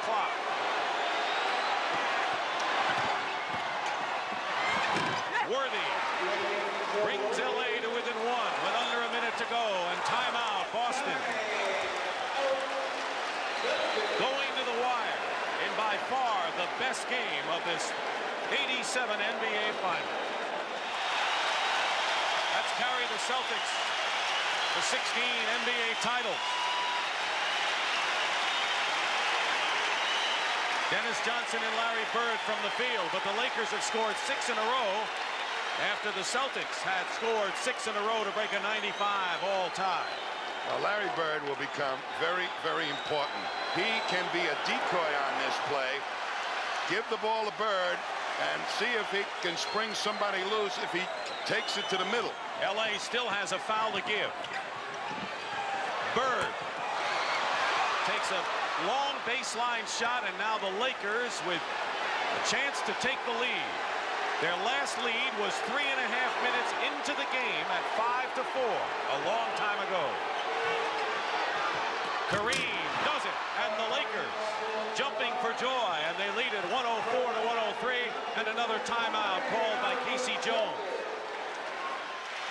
clock. Worthy brings LA to within 1 with under a minute to go, and timeout, Boston. Going to the wire in by far the best game of this 87 NBA final. That's carried the Celtics to 16 NBA titles. Dennis Johnson and Larry Bird from the field, but the Lakers have scored 6 in a row after the Celtics had scored 6 in a row to break a 95 all-time. Well, Larry Bird will become very, very important. He can be a decoy on this play. Give the ball to Bird and see if he can spring somebody loose if he takes it to the middle. LA still has a foul to give. Bird takes a long baseline shot, and now the Lakers with a chance to take the lead. Their last lead was 3.5 minutes into the game at 5-4 a long time ago. Kareem does it, and the Lakers jumping for joy, and they lead it 104-103, and another timeout called by Casey Jones.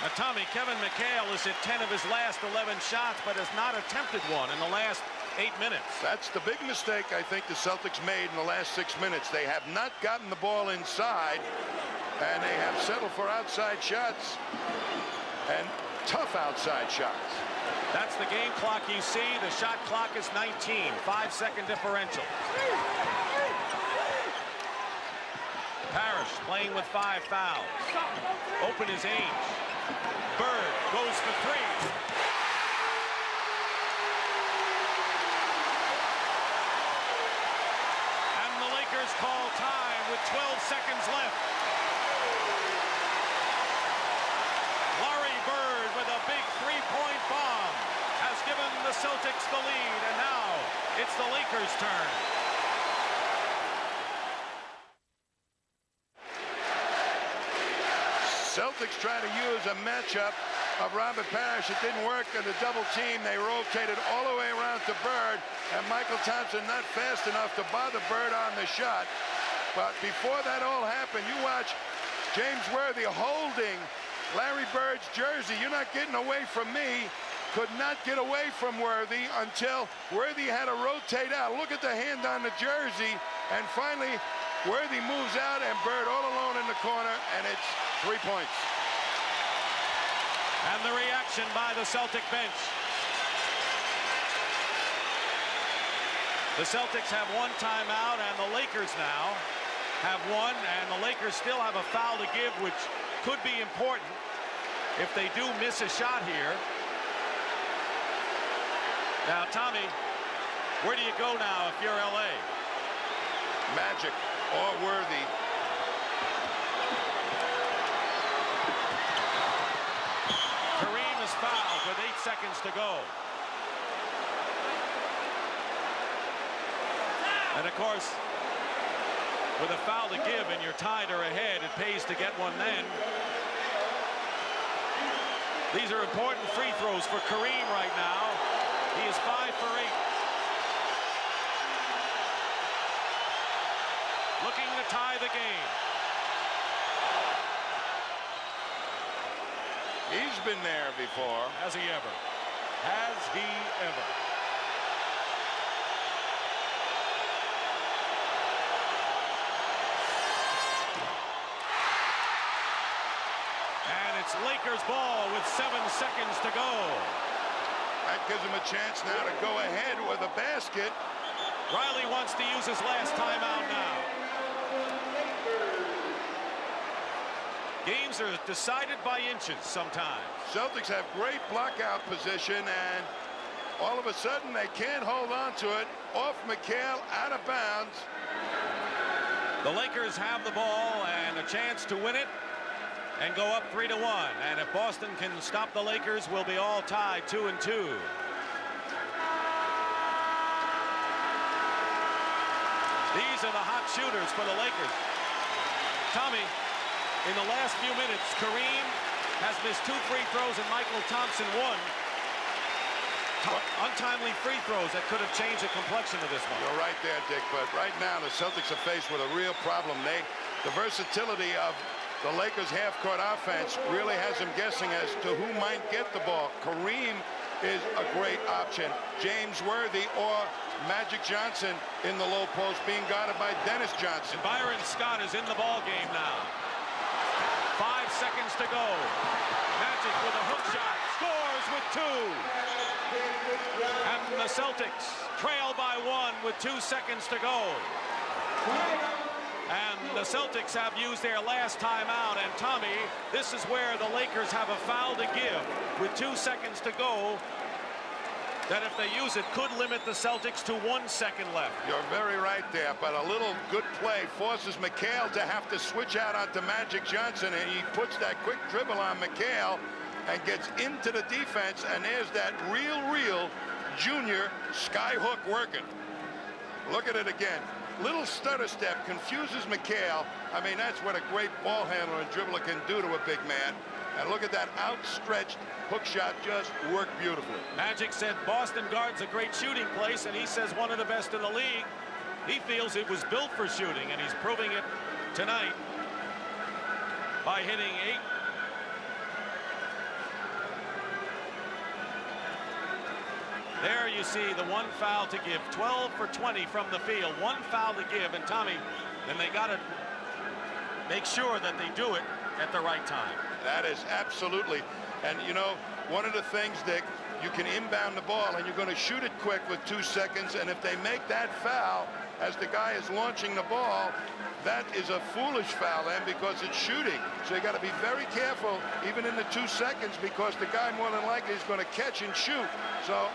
Now, Tommy, Kevin McHale has hit 10 of his last 11 shots, but has not attempted one in the last 8 minutes. That's the big mistake I think the Celtics made in the last 6 minutes. They have not gotten the ball inside, and they have settled for outside shots, and tough outside shots. That's the game clock you see. The shot clock is 19, 5-second differential. Parrish playing with 5 fouls. Open is Ainge. Bird goes for 3. And the Lakers call time with 12 seconds left. Larry Bird with a big 3-point bomb has given the Celtics the lead, and now it's the Lakers' turn. Celtics try to use a matchup of Robert Parrish. It didn't work in the double team. They rotated all the way around to Bird, and Michael Thompson not fast enough to bother Bird on the shot. But before that all happened, you watch James Worthy holding Larry Bird's jersey. You're not getting away from me. Could not get away from Worthy until Worthy had to rotate out. Look at the hand on the jersey, and finally Worthy moves out, and Bird all alone in the corner, and it's 3 points. And the reaction by the Celtic bench. The Celtics have 1 timeout, and the Lakers now have 1, and the Lakers still have a foul to give, which could be important if they do miss a shot here. Now, Tommy, where do you go now if you're LA? Magic or Worthy. Kareem is fouled with 8 seconds to go. And of course, with a foul to give and you're tied or ahead, it pays to get one then. These are important free throws for Kareem right now. He is 5 for 8. Looking to tie the game. He's been there before. Has he ever? Has he ever? And it's Lakers ball with 7 seconds to go. That gives him a chance now to go ahead with a basket. Riley wants to use his last timeout now. Games are decided by inches sometimes. Celtics have great blockout position, and all of a sudden they can't hold on to it. Off McHale, out of bounds. The Lakers have the ball and a chance to win it and go up 3-1. And if Boston can stop the Lakers, we'll be all tied 2-2. These are the hot shooters for the Lakers. Tommy, in the last few minutes, Kareem has missed 2 free throws and Michael Thompson 1. untimely free throws that could have changed the complexion of this one. You're right there, Dick, but right now the Celtics are faced with a real problem. The versatility of the Lakers half-court offense really has them guessing as to who might get the ball. Kareem is a great option. James Worthy or Magic Johnson in the low post being guarded by Dennis Johnson. Byron Scott is in the ball game now. 5 seconds to go. Magic with a hook shot, scores with 2. And the Celtics trail by 1 with 2 seconds to go. And the Celtics have used their last timeout. And Tommy, this is where the Lakers have a foul to give with 2 seconds to go. That if they use it could limit the Celtics to 1 second left. You're very right there, but a little good play forces McHale to have to switch out onto Magic Johnson, and he puts that quick dribble on McHale and gets into the defense, and there's that real junior sky hook working. Look at it again. Little stutter step confuses McHale. I mean, that's what a great ball handler and dribbler can do to a big man. And look at that outstretched hook shot, just worked beautifully. Magic said Boston guard's a great shooting place, and he says one of the best in the league. He feels it was built for shooting, and he's proving it tonight by hitting 8. There you see the 1 foul to give. 12 for 20 from the field. 1 foul to give, and Tommy, then they got to make sure that they do it at the right time. That is absolutely. And, you know, one of the things, Dick, you can inbound the ball, and you're going to shoot it quick with 2 seconds, and if they make that foul as the guy is launching the ball, that is a foolish foul then because it's shooting. So you got to be very careful even in the 2 seconds because the guy more than likely is going to catch and shoot. So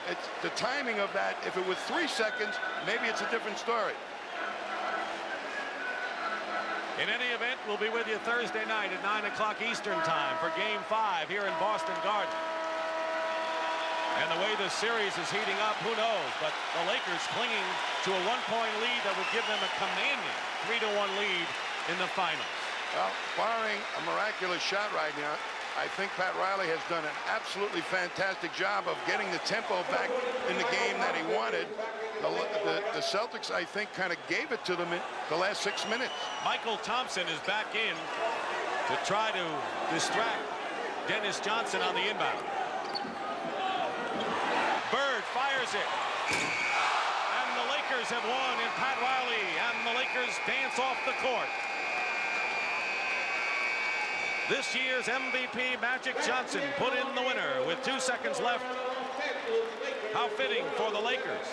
it's the timing of that. If it was 3 seconds, maybe it's a different story. In any event, we'll be with you Thursday night at 9 o'clock Eastern time for Game 5 here in Boston Garden. And the way the series is heating up, who knows? But the Lakers clinging to a 1-point lead that would give them a commanding 3-1 lead in the finals. Well, barring a miraculous shot right now, I think Pat Riley has done an absolutely fantastic job of getting the tempo back in the game that he wanted. The Celtics, I think, kind of gave it to them in the last 6 minutes. Michael Thompson is back in to try to distract Dennis Johnson on the inbound. Bird fires it. And the Lakers have won, and Pat Riley and the Lakers dance off the court. This year's MVP, Magic Johnson, put in the winner with 2 seconds left. How fitting for the Lakers,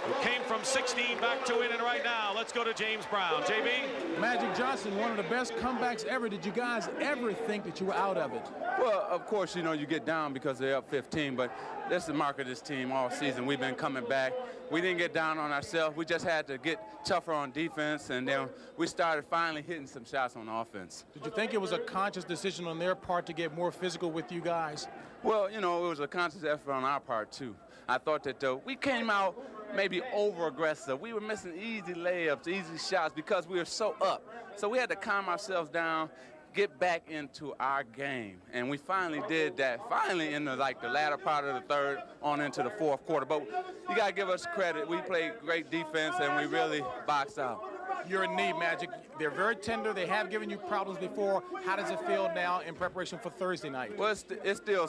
who came from 16 back to win, and right now, let's go to James Brown. JB? Magic Johnson, one of the best comebacks ever. Did you guys ever think that you were out of it? Well, of course, you know, you get down because they're up 15, but that's the mark of this team all season. We've been coming back. We didn't get down on ourselves. We just had to get tougher on defense, and then we started finally hitting some shots on offense. Did you think it was a conscious decision on their part to get more physical with you guys? Well, you know, it was a conscious effort on our part, too. I thought that we came out maybe over-aggressive. We were missing easy layups, easy shots because we were so up. So we had to calm ourselves down, get back into our game. And we finally did that, finally in the latter part of the third on into the fourth quarter. But you got to give us credit. We played great defense, and we really boxed out. You're in need, Magic. They're very tender. They have given you problems before. How does it feel now in preparation for Thursday night? Well, it's still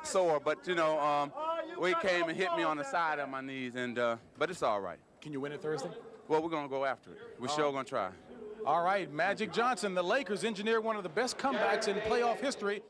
sore, but, you know, we came and hit me on the side of my knees, and but it's all right. Can you win it Thursday? Well, we're going to go after it. We're sure going to try. All right, Magic Johnson, the Lakers engineered one of the best comebacks in playoff history.